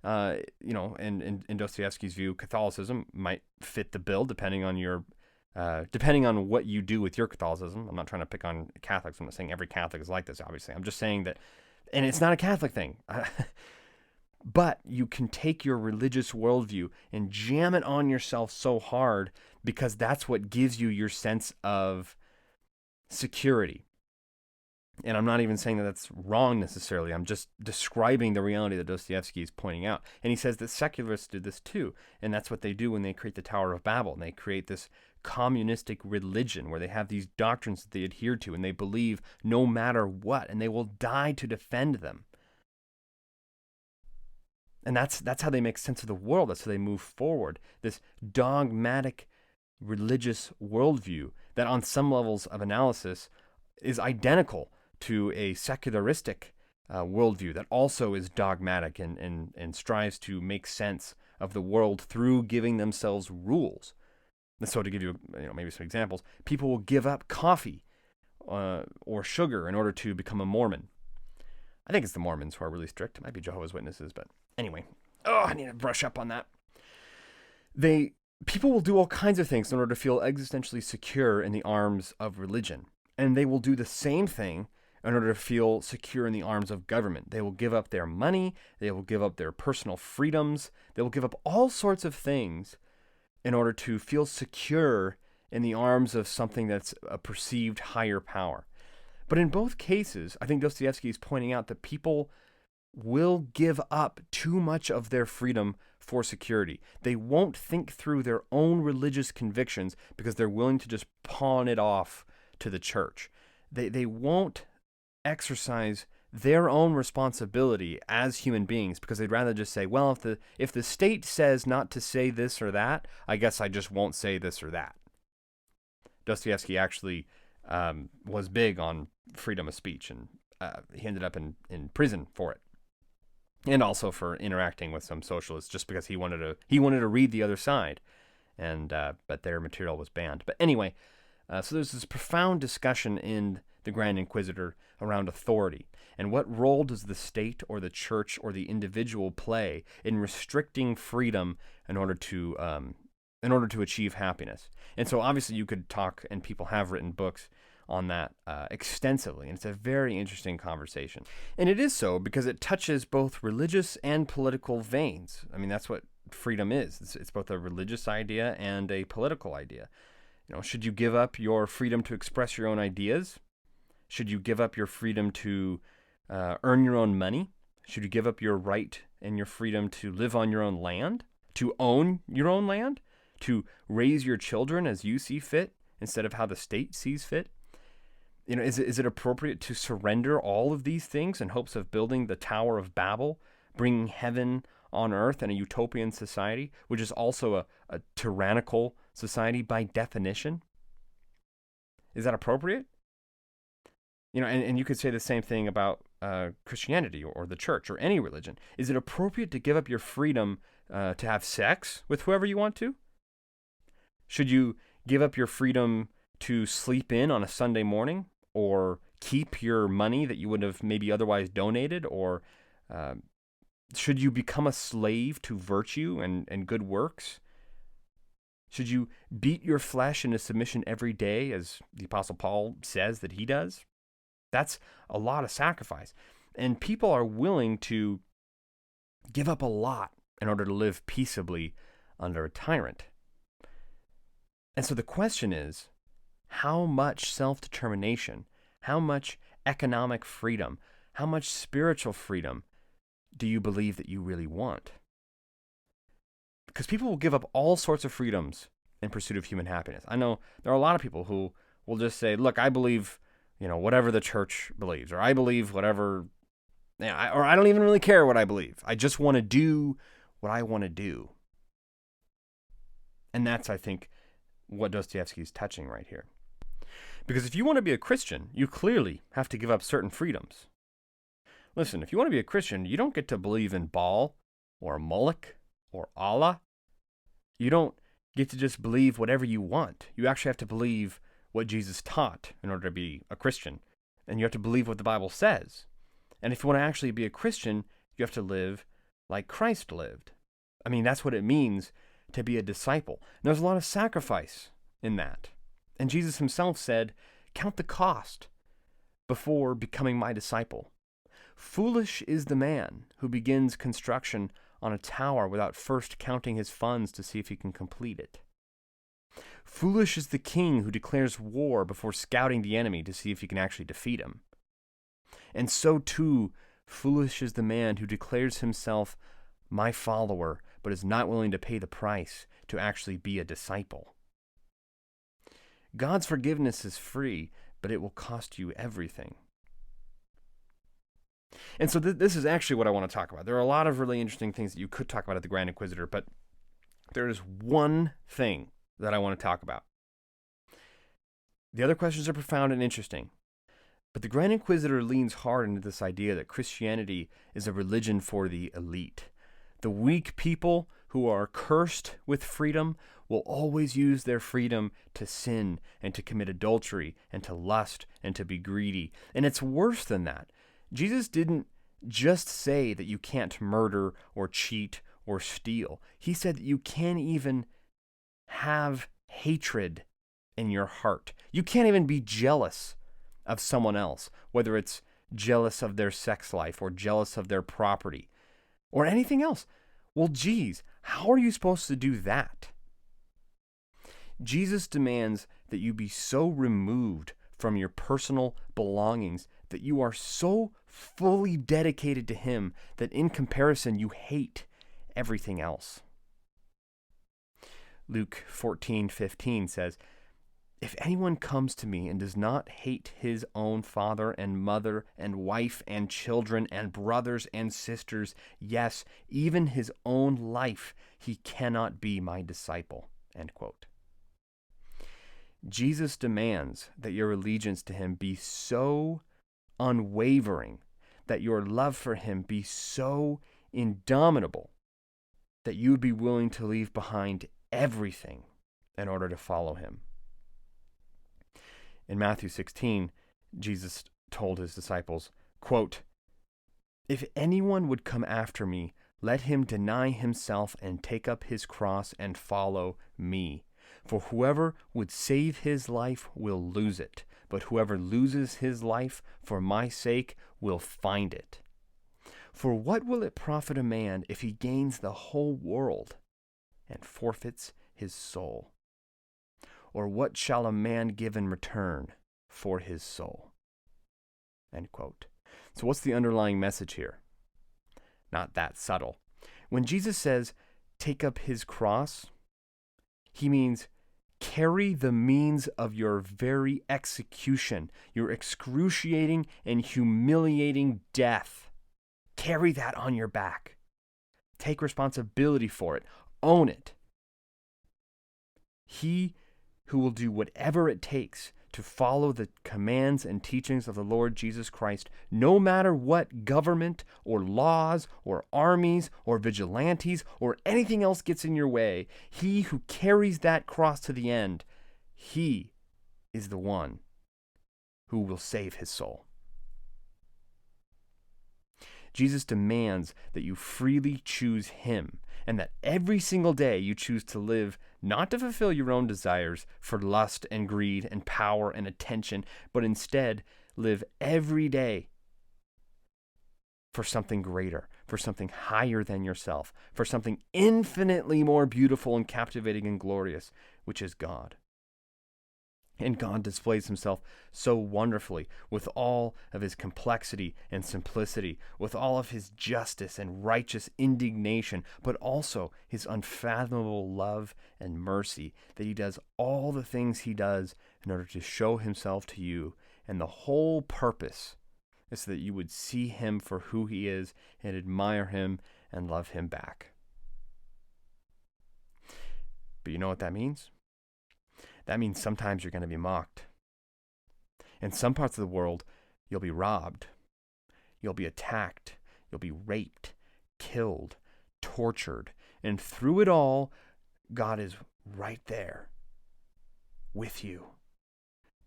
in Dostoyevsky's view, Catholicism might fit the bill depending on what you do with your Catholicism. I'm not trying to pick on Catholics. I'm not saying every Catholic is like this, obviously. I'm just saying that, and it's not a Catholic thing. But you can take your religious worldview and jam it on yourself so hard because that's what gives you your sense of security. And I'm not even saying that that's wrong necessarily. I'm just describing the reality that Dostoyevsky is pointing out. And he says that secularists did this too. And that's what they do when they create the Tower of Babel. And they create this communistic religion where they have these doctrines that they adhere to and they believe no matter what. And they will die to defend them. And that's how they make sense of the world. That's how they move forward. This dogmatic religious worldview that on some levels of analysis is identical to a secularistic worldview that also is dogmatic and strives to make sense of the world through giving themselves rules. And so to give you maybe some examples, people will give up coffee or sugar in order to become a Mormon. I think it's the Mormons who are really strict. It might be Jehovah's Witnesses, but anyway. I need to brush up on that. People will do all kinds of things in order to feel existentially secure in the arms of religion. And they will do the same thing in order to feel secure in the arms of government. They will give up their money. They will give up their personal freedoms. They will give up all sorts of things in order to feel secure in the arms of something that's a perceived higher power. But in both cases, I think Dostoyevsky is pointing out that people will give up too much of their freedom for security. They won't think through their own religious convictions because they're willing to just pawn it off to the church. They won't exercise their own responsibility as human beings because they'd rather just say, well, if the state says not to say this or that, I guess I just won't say this or that. Dostoyevsky actually was big on freedom of speech, and he ended up in prison for it, and also for interacting with some socialists just because he wanted to read the other side, and but their material was banned. But anyway, so there's this profound discussion in the Grand Inquisitor around authority and what role does the state or the church or the individual play in restricting freedom in order to achieve happiness. And so obviously you could talk, and people have written books on that extensively, and it's a very interesting conversation. And it is so because it touches both religious and political veins. I mean, that's what freedom is. It's both a religious idea and a political idea. Should you give up your freedom to express your own ideas? Should you give up your freedom to earn your own money? Should you give up your right and your freedom to live on your own land? To own your own land? To raise your children as you see fit instead of how the state sees fit? Is it appropriate to surrender all of these things in hopes of building the Tower of Babel, bringing heaven on earth and a utopian society, which is also a tyrannical society by definition? Is that appropriate? And you could say the same thing about Christianity or the church or any religion. Is it appropriate to give up your freedom to have sex with whoever you want to? Should you give up your freedom to sleep in on a Sunday morning, or keep your money that you would have maybe otherwise donated? Or should you become a slave to virtue and good works? Should you beat your flesh into submission every day, as the Apostle Paul says that he does? That's a lot of sacrifice. And people are willing to give up a lot in order to live peaceably under a tyrant. And so the question is, how much self-determination, how much economic freedom, how much spiritual freedom do you believe that you really want? Because people will give up all sorts of freedoms in pursuit of human happiness. I know there are a lot of people who will just say, look, I believe, whatever the church believes, or I believe whatever, or I don't even really care what I believe. I just want to do what I want to do. And that's, I think, what Dostoyevsky is touching right here. Because if you want to be a Christian, you clearly have to give up certain freedoms. Listen, if you want to be a Christian, you don't get to believe in Baal or Moloch or Allah. You don't get to just believe whatever you want. You actually have to believe what Jesus taught in order to be a Christian. And you have to believe what the Bible says. And if you want to actually be a Christian, you have to live like Christ lived. I mean, that's what it means to be a disciple. And there's a lot of sacrifice in that. And Jesus himself said, "Count the cost before becoming my disciple. Foolish is the man who begins construction on a tower without first counting his funds to see if he can complete it. Foolish is the king who declares war before scouting the enemy to see if he can actually defeat him. And so too, foolish is the man who declares himself my follower, but is not willing to pay the price to actually be a disciple." God's forgiveness is free, but it will cost you everything. And so this is actually what I want to talk about. There are a lot of really interesting things that you could talk about at the Grand Inquisitor, but there is one thing that I want to talk about. The other questions are profound and interesting, but the Grand Inquisitor leans hard into this idea that Christianity is a religion for the elite. The weak people who are cursed with freedom will always use their freedom to sin and to commit adultery and to lust and to be greedy. And it's worse than that. Jesus didn't just say that you can't murder or cheat or steal. He said that you can't even have hatred in your heart. You can't even be jealous of someone else, whether it's jealous of their sex life or jealous of their property or anything else. Well, geez, how are you supposed to do that? Jesus demands that you be so removed from your personal belongings that you are so fully dedicated to him that in comparison you hate everything else. Luke 14:15 says, "If anyone comes to me and does not hate his own father and mother and wife and children and brothers and sisters, yes, even his own life, he cannot be my disciple." End quote. Jesus demands that your allegiance to him be so unwavering, that your love for him be so indomitable, that you would be willing to leave behind everything in order to follow him. In Matthew 16, Jesus told his disciples, quote, "If anyone would come after me, let him deny himself and take up his cross and follow me. For whoever would save his life will lose it, but whoever loses his life for my sake will find it. For what will it profit a man if he gains the whole world and forfeits his soul? Or what shall a man give in return for his soul?" End quote. So what's the underlying message here? Not that subtle. When Jesus says, take up his cross, he means carry the means of your very execution, your excruciating and humiliating death. Carry that on your back. Take responsibility for it. Own it. He who will do whatever it takes to follow the commands and teachings of the Lord Jesus Christ, no matter what government or laws or armies or vigilantes or anything else gets in your way, he who carries that cross to the end, he is the one who will save his soul. Jesus demands that you freely choose him, and that every single day you choose to live not to fulfill your own desires for lust and greed and power and attention, but instead live every day for something greater, for something higher than yourself, for something infinitely more beautiful and captivating and glorious, which is God. And God displays himself so wonderfully with all of his complexity and simplicity, with all of his justice and righteous indignation, but also his unfathomable love and mercy, that he does all the things he does in order to show himself to you. And the whole purpose is so that you would see him for who he is and admire him and love him back. But you know what that means? That means sometimes you're going to be mocked. In some parts of the world, you'll be robbed. You'll be attacked. You'll be raped, killed, tortured. And through it all, God is right there with you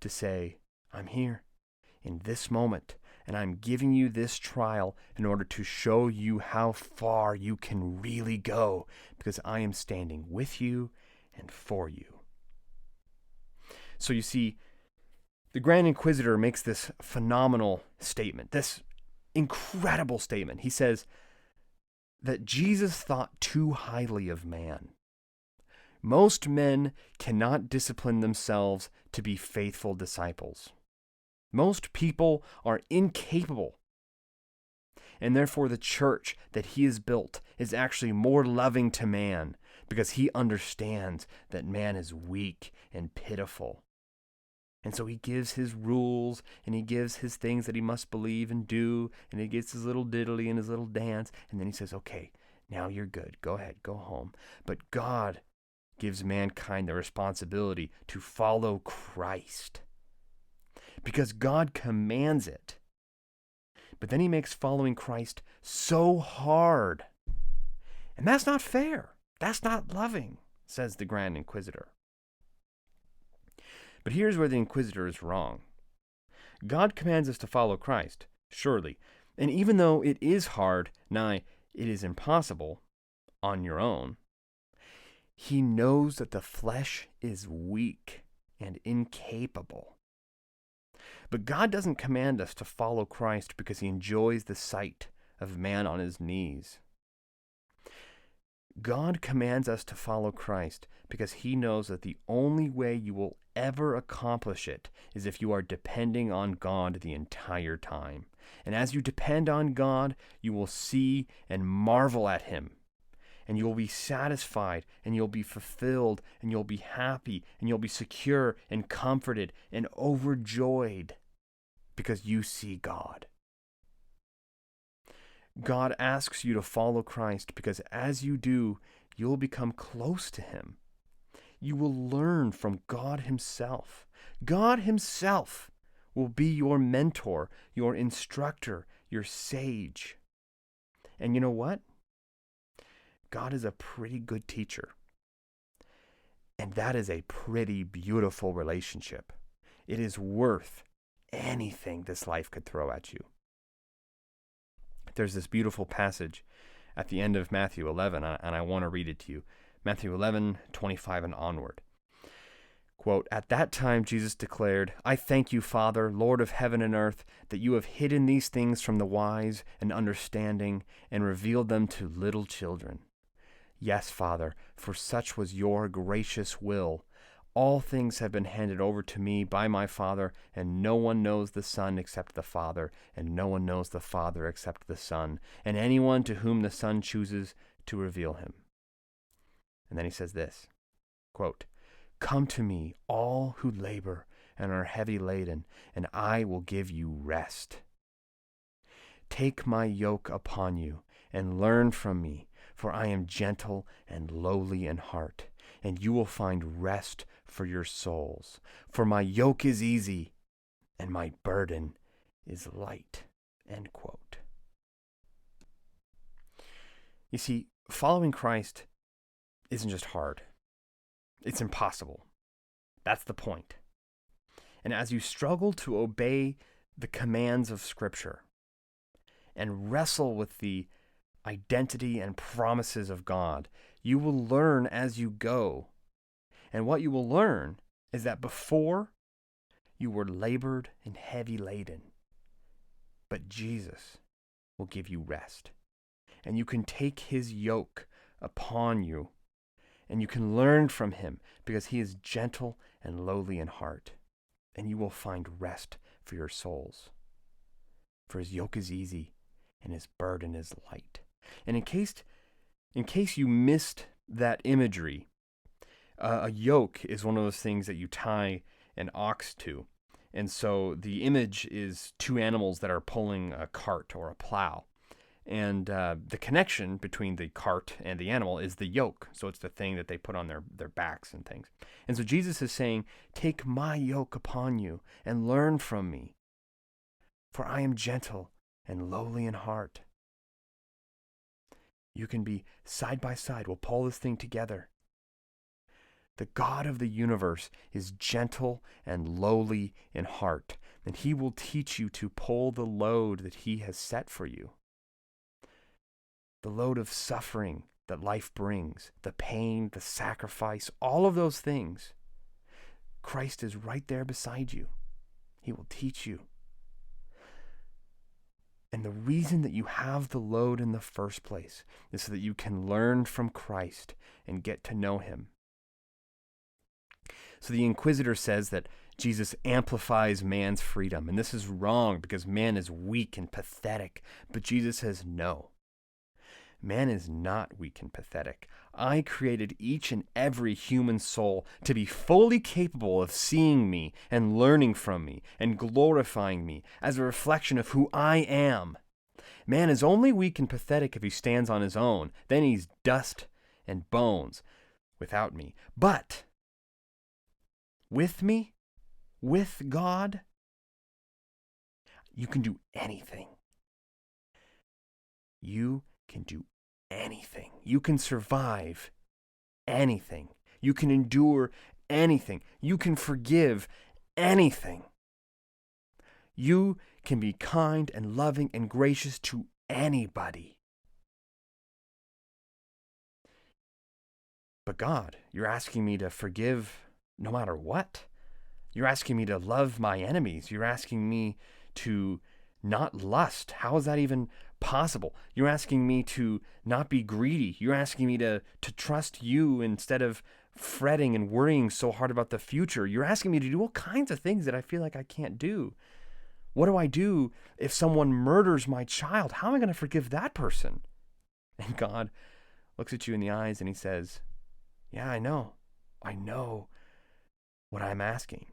to say, I'm here in this moment, and I'm giving you this trial in order to show you how far you can really go, because I am standing with you and for you. So you see, the Grand Inquisitor makes this phenomenal statement, this incredible statement. He says that Jesus thought too highly of man. Most men cannot discipline themselves to be faithful disciples. Most people are incapable. And therefore the church that he has built is actually more loving to man, because he understands that man is weak and pitiful. And so he gives his rules, and he gives his things that he must believe and do, and he gets his little diddly and his little dance, and then he says, okay, now you're good. Go ahead, go home. But God gives mankind the responsibility to follow Christ, because God commands it. But then he makes following Christ so hard. And that's not fair. That's not loving, says the Grand Inquisitor. But here's where the Inquisitor is wrong. God commands us to follow Christ, surely. And even though it is hard, nigh, it is impossible on your own, he knows that the flesh is weak and incapable. But God doesn't command us to follow Christ because he enjoys the sight of man on his knees. God commands us to follow Christ because he knows that the only way you will ever accomplish it is if you are depending on God the entire time. And as you depend on God, you will see and marvel at him. And you'll be satisfied, and you'll be fulfilled, and you'll be happy, and you'll be secure and comforted and overjoyed because you see God. God asks you to follow Christ because as you do, you'll become close to him. You will learn from God himself. God himself will be your mentor, your instructor, your sage. And you know what? God is a pretty good teacher. And that is a pretty beautiful relationship. It is worth anything this life could throw at you. There's this beautiful passage at the end of Matthew 11, and I want to read it to you. Matthew 11:25 and onward. Quote, "At that time Jesus declared, I thank you, Father, Lord of heaven and earth, that you have hidden these things from the wise and understanding and revealed them to little children. Yes, Father, for such was your gracious will. All things have been handed over to me by my Father, and no one knows the Son except the Father, and no one knows the Father except the Son, and anyone to whom the Son chooses to reveal him." And then he says this, quote, "Come to me, all who labor and are heavy laden, and I will give you rest. Take my yoke upon you and learn from me, for I am gentle and lowly in heart, and you will find rest for your souls. For my yoke is easy and my burden is light." End quote. You see, following Christ isn't just hard. It's impossible. That's the point. And as you struggle to obey the commands of Scripture and wrestle with the identity and promises of God, you will learn as you go. And what you will learn is that before you were labored and heavy laden, but Jesus will give you rest. And you can take his yoke upon you, and you can learn from him because he is gentle and lowly in heart, and you will find rest for your souls. For his yoke is easy and his burden is light. And in case you missed that imagery, a yoke is one of those things that you tie an ox to. And so the image is two animals that are pulling a cart or a plow. And the connection between the cart and the animal is the yoke. So it's the thing that they put on their backs and things. And so Jesus is saying, take my yoke upon you and learn from me. For I am gentle and lowly in heart. You can be side by side. We'll pull this thing together. The God of the universe is gentle and lowly in heart, and he will teach you to pull the load that he has set for you. The load of suffering that life brings, the pain, the sacrifice, all of those things. Christ is right there beside you. He will teach you. And the reason that you have the load in the first place is so that you can learn from Christ and get to know him. So the Inquisitor says that Jesus amplifies man's freedom. And this is wrong because man is weak and pathetic. But Jesus says no. Man is not weak and pathetic. I created each and every human soul to be fully capable of seeing me and learning from me and glorifying me as a reflection of who I am. Man is only weak and pathetic if he stands on his own. Then he's dust and bones without me. But with me, with God, you can do anything. You can do anything. You can survive anything. You can endure anything. You can forgive anything. You can be kind and loving and gracious to anybody. But God, you're asking me to forgive no matter what. You're asking me to love my enemies. You're asking me to not lust. How is that even possible? You're asking me to not be greedy. You're asking me to trust you instead of fretting and worrying so hard about the future. You're asking me to do all kinds of things that I feel like I can't do. What do I do if someone murders my child? How am I going to forgive that person? And God looks at you in the eyes and he says, yeah, I know. I know what I'm asking.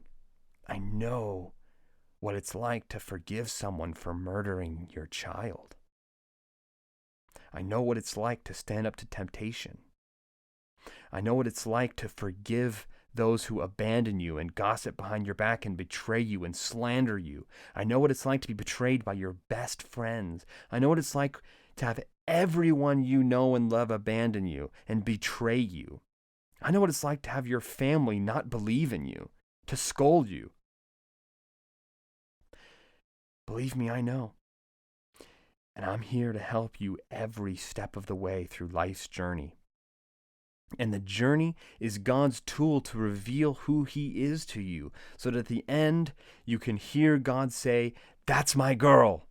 I know what it's like to forgive someone for murdering your child. I know what it's like to stand up to temptation. I know what it's like to forgive those who abandon you and gossip behind your back and betray you and slander you. I know what it's like to be betrayed by your best friends. I know what it's like to have everyone you know and love abandon you and betray you. I know what it's like to have your family not believe in you, to scold you. Believe me, I know. And I'm here to help you every step of the way through life's journey. And the journey is God's tool to reveal who he is to you, so that at the end you can hear God say, that's my girl.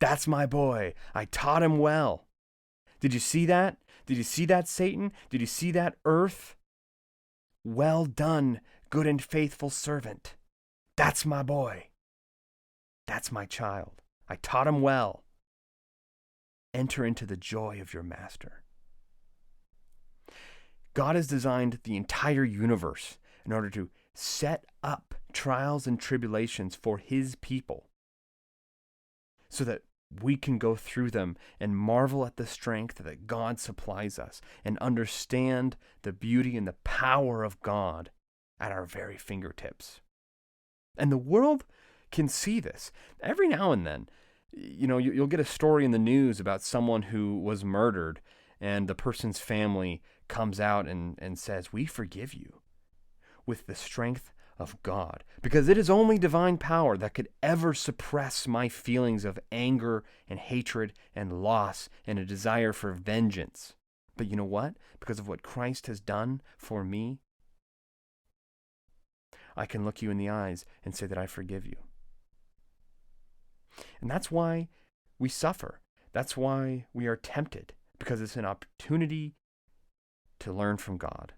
That's my boy. I taught him well. Did you see that? Did you see that, Satan? Did you see that, earth? Well done, good and faithful servant. That's my boy. That's my child. I taught him well. Enter into the joy of your master. God has designed the entire universe in order to set up trials and tribulations for his people so that we can go through them and marvel at the strength that God supplies us and understand the beauty and the power of God at our very fingertips. And the world can see this. Every now and then, you'll get a story in the news about someone who was murdered and the person's family comes out and says, we forgive you with the strength of God, because it is only divine power that could ever suppress my feelings of anger and hatred and loss and a desire for vengeance. But you know what? Because of what Christ has done for me, I can look you in the eyes and say that I forgive you. And that's why we suffer. That's why we are tempted, because it's an opportunity to learn from God.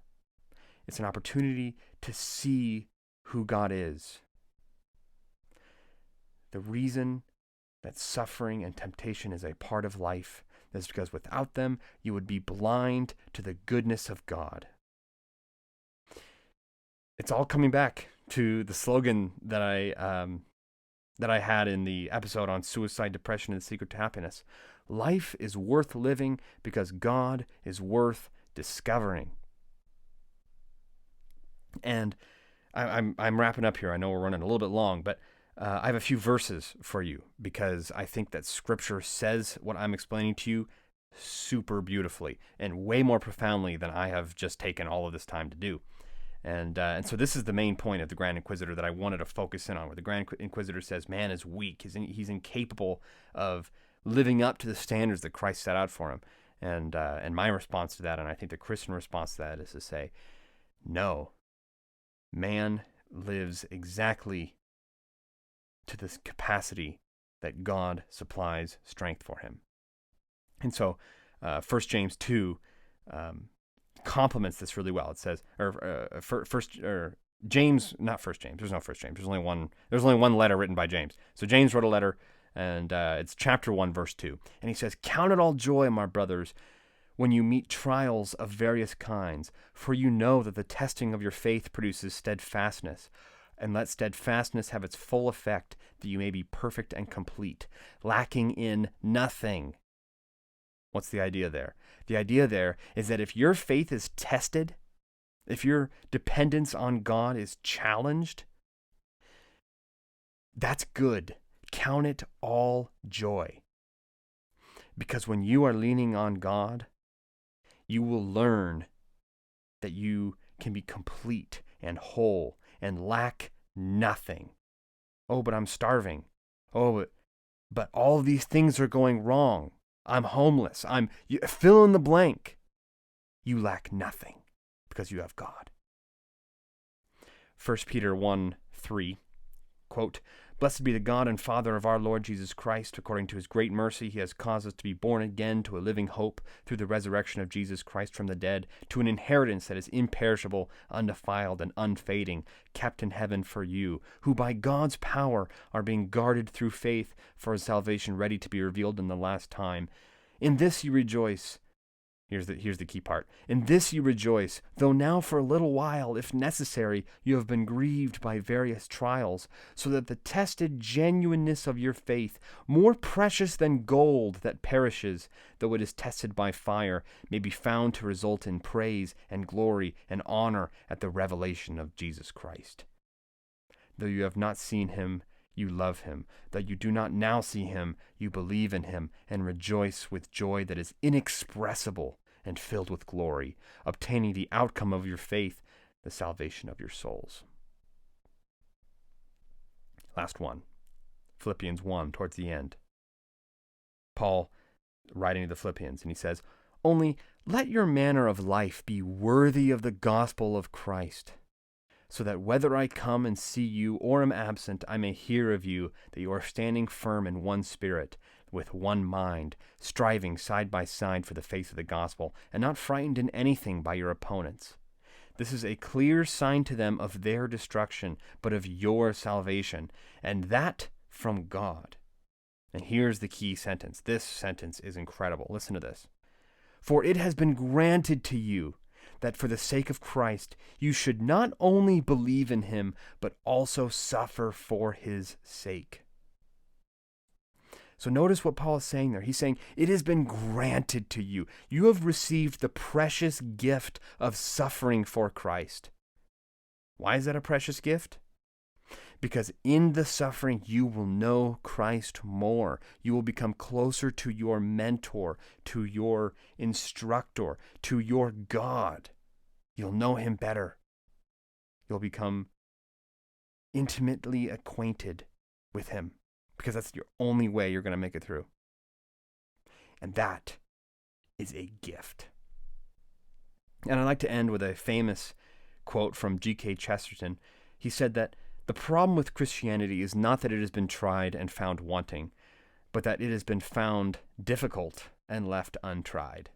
It's an opportunity to see who God is. The reason that suffering and temptation is a part of life is because without them, you would be blind to the goodness of God. It's all coming back to the slogan that I had in the episode on suicide, depression, and the secret to happiness. Life is worth living because God is worth discovering. And I'm wrapping up here. I know we're running a little bit long, but I have a few verses for you because I think that Scripture says what I'm explaining to you super beautifully and way more profoundly than I have just taken all of this time to do. And so this is the main point of the Grand Inquisitor that I wanted to focus in on, where the Grand Inquisitor says man is weak. He's incapable of living up to the standards that Christ set out for him. And my response to that, and I think the Christian response to that, is to say, no, man lives exactly to this capacity that God supplies strength for him. And so 1 James 2 complements this really well. It says, James, not First James. There's no First James. There's only one letter written by James. So James wrote a letter, and it's chapter 1, verse 2. And he says, "Count it all joy, my brothers, when you meet trials of various kinds, for you know that the testing of your faith produces steadfastness. And let steadfastness have its full effect, that you may be perfect and complete, lacking in nothing." What's the idea there? The idea there is that if your faith is tested, if your dependence on God is challenged, that's good. Count it all joy. Because when you are leaning on God, you will learn that you can be complete and whole and lack nothing. Oh, but I'm starving. Oh, but all of these things are going wrong. I'm homeless. Fill in the blank. You lack nothing because you have God. 1 Peter 1:3, quote, "Blessed be the God and Father of our Lord Jesus Christ. According to his great mercy, he has caused us to be born again to a living hope through the resurrection of Jesus Christ from the dead, to an inheritance that is imperishable, undefiled, and unfading, kept in heaven for you, who by God's power are being guarded through faith for a salvation ready to be revealed in the last time. In this you rejoice." Here's the key part. "In this you rejoice, though now for a little while, if necessary, you have been grieved by various trials, so that the tested genuineness of your faith, more precious than gold that perishes, though it is tested by fire, may be found to result in praise and glory and honor at the revelation of Jesus Christ. Though you have not seen him, you love him. Though you do not now see him, you believe in him and rejoice with joy that is inexpressible and filled with glory, obtaining the outcome of your faith, the salvation of your souls." Last one, Philippians 1, towards the end. Paul writing to the Philippians, and he says, "Only let your manner of life be worthy of the gospel of Christ, so that whether I come and see you or am absent, I may hear of you that you are standing firm in one spirit, with one mind, striving side by side for the faith of the gospel, and not frightened in anything by your opponents. This is a clear sign to them of their destruction, but of your salvation, and that from God." And here's the key sentence. This sentence is incredible. Listen to this. "For it has been granted to you that for the sake of Christ you should not only believe in him, but also suffer for his sake." So notice what Paul is saying there. He's saying, it has been granted to you. You have received the precious gift of suffering for Christ. Why is that a precious gift? Because in the suffering, you will know Christ more. You will become closer to your mentor, to your instructor, to your God. You'll know him better. You'll become intimately acquainted with him, because that's your only way you're going to make it through. And that is a gift. And I'd like to end with a famous quote from G.K. Chesterton. He said that the problem with Christianity is not that it has been tried and found wanting, but that it has been found difficult and left untried.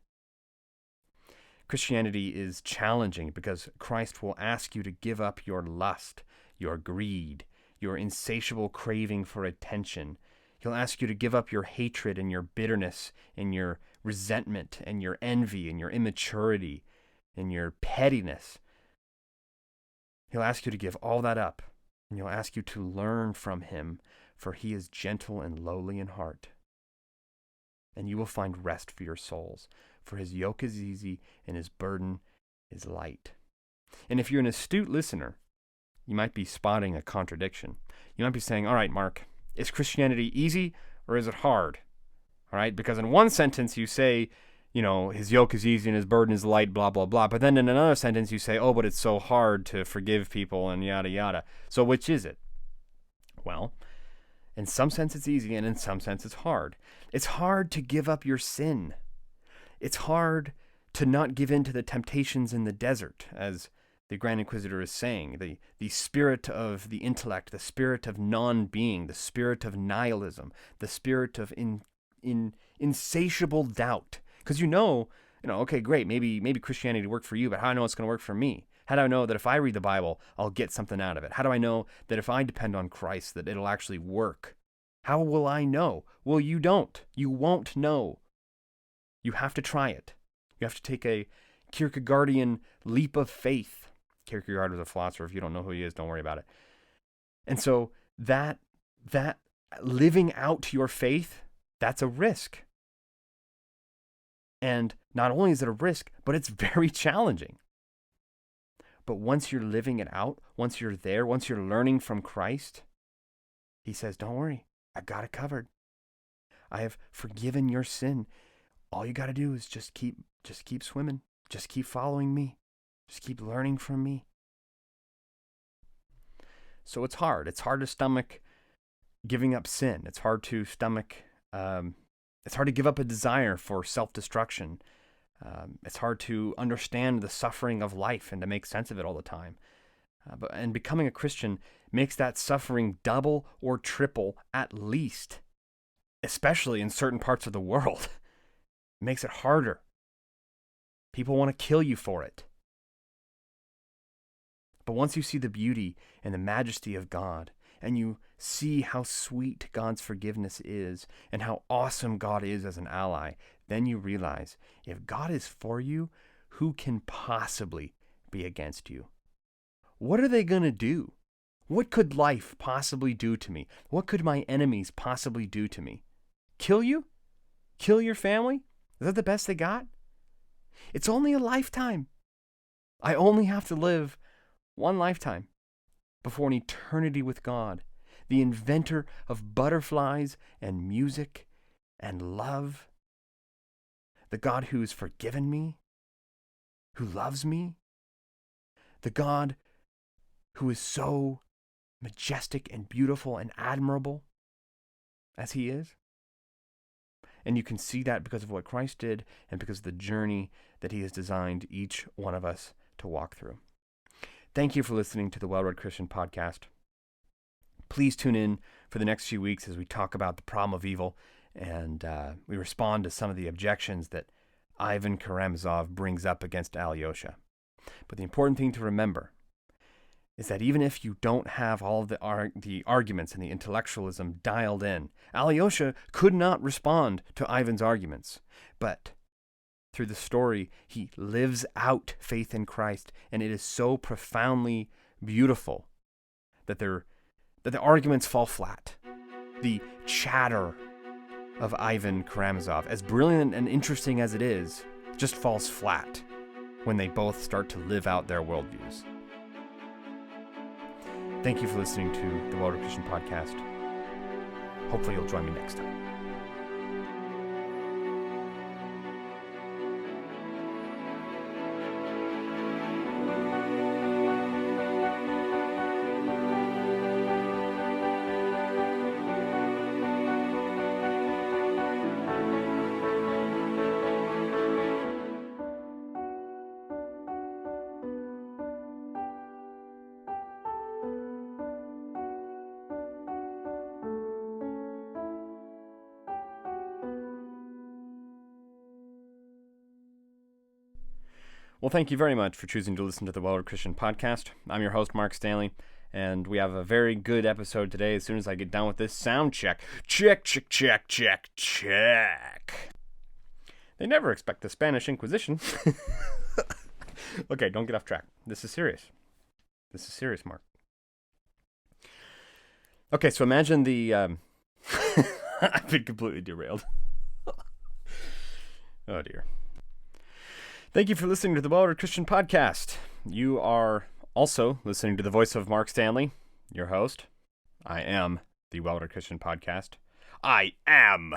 Christianity is challenging because Christ will ask you to give up your lust, your greed, your insatiable craving for attention. He'll ask you to give up your hatred and your bitterness and your resentment and your envy and your immaturity and your pettiness. He'll ask you to give all that up, and he'll ask you to learn from him, for he is gentle and lowly in heart. And you will find rest for your souls, for his yoke is easy and his burden is light. And if you're an astute listener, you might be spotting a contradiction. You might be saying, all right, Mark, is Christianity easy or is it hard? All right, because in one sentence you say, his yoke is easy and his burden is light, blah, blah, blah. But then in another sentence you say, oh, but it's so hard to forgive people and yada, yada. So which is it? Well, in some sense it's easy and in some sense it's hard. It's hard to give up your sin. It's hard to not give in to the temptations in the desert, as the Grand Inquisitor is saying, the spirit of the intellect, the spirit of non-being, the spirit of nihilism, the spirit of insatiable doubt. Because okay, great, maybe Christianity worked for you, but how do I know it's going to work for me? How do I know that if I read the Bible, I'll get something out of it? How do I know that if I depend on Christ, that it'll actually work? How will I know? Well, you don't. You won't know. You have to try it. You have to take a Kierkegaardian leap of faith. Kierkegaard was a philosopher. If you don't know who he is, don't worry about it. And so that living out your faith, that's a risk. And not only is it a risk, but it's very challenging. But once you're living it out, once you're there, once you're learning from Christ, he says, don't worry, I got it covered. I have forgiven your sin. All you got to do is just keep swimming. Just keep following me. Just keep learning from me. So it's hard. It's hard to stomach giving up sin. It's hard to stomach, it's hard to give up a desire for self-destruction. It's hard to understand the suffering of life and to make sense of it all the time. And becoming a Christian makes that suffering double or triple at least, especially in certain parts of the world. It makes it harder. People want to kill you for it. But once you see the beauty and the majesty of God, and you see how sweet God's forgiveness is, and how awesome God is as an ally, then you realize, if God is for you, who can possibly be against you? What are they going to do? What could life possibly do to me? What could my enemies possibly do to me? Kill you? Kill your family? Is that the best they got? It's only a lifetime. I only have to live one lifetime before an eternity with God, the inventor of butterflies and music and love, the God who's forgiven me, who loves me, the God who is so majestic and beautiful and admirable as he is. And you can see that because of what Christ did and because of the journey that he has designed each one of us to walk through. Thank you for listening to the Well-Read Christian Podcast. Please tune in for the next few weeks as we talk about the problem of evil and we respond to some of the objections that Ivan Karamazov brings up against Alyosha. But the important thing to remember is that even if you don't have all of the arguments and the intellectualism dialed in, Alyosha could not respond to Ivan's arguments. But through the story, he lives out faith in Christ, and it is so profoundly beautiful that the arguments fall flat. The chatter of Ivan Karamazov, as brilliant and interesting as it is, just falls flat when they both start to live out their worldviews. Thank you for listening to the Well-Read Christian Podcast. Hopefully you'll join me next time. Well, thank you very much for choosing to listen to the Well-Read Christian Podcast. I'm your host, Mark Stanley, and we have a very good episode today as soon as I get done with this sound check. Check. They never expect the Spanish Inquisition. Okay, don't get off track. This is serious. Mark. Okay, so imagine the... I've been completely derailed. Oh, dear. Thank you for listening to the Well-Read Christian Podcast. You are also listening to the voice of Mark Stanley, your host. I am the Well-Read Christian Podcast. I am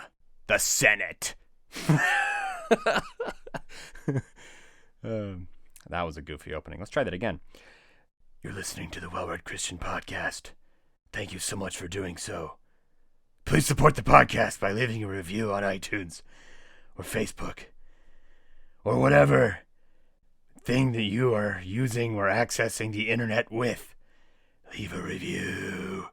the Senate. That was a goofy opening. Let's try that again. You're listening to the Well-Read Christian Podcast. Thank you so much for doing so. Please support the podcast by leaving a review on iTunes or Facebook or whatever thing that you are using or accessing the internet with. Leave a review.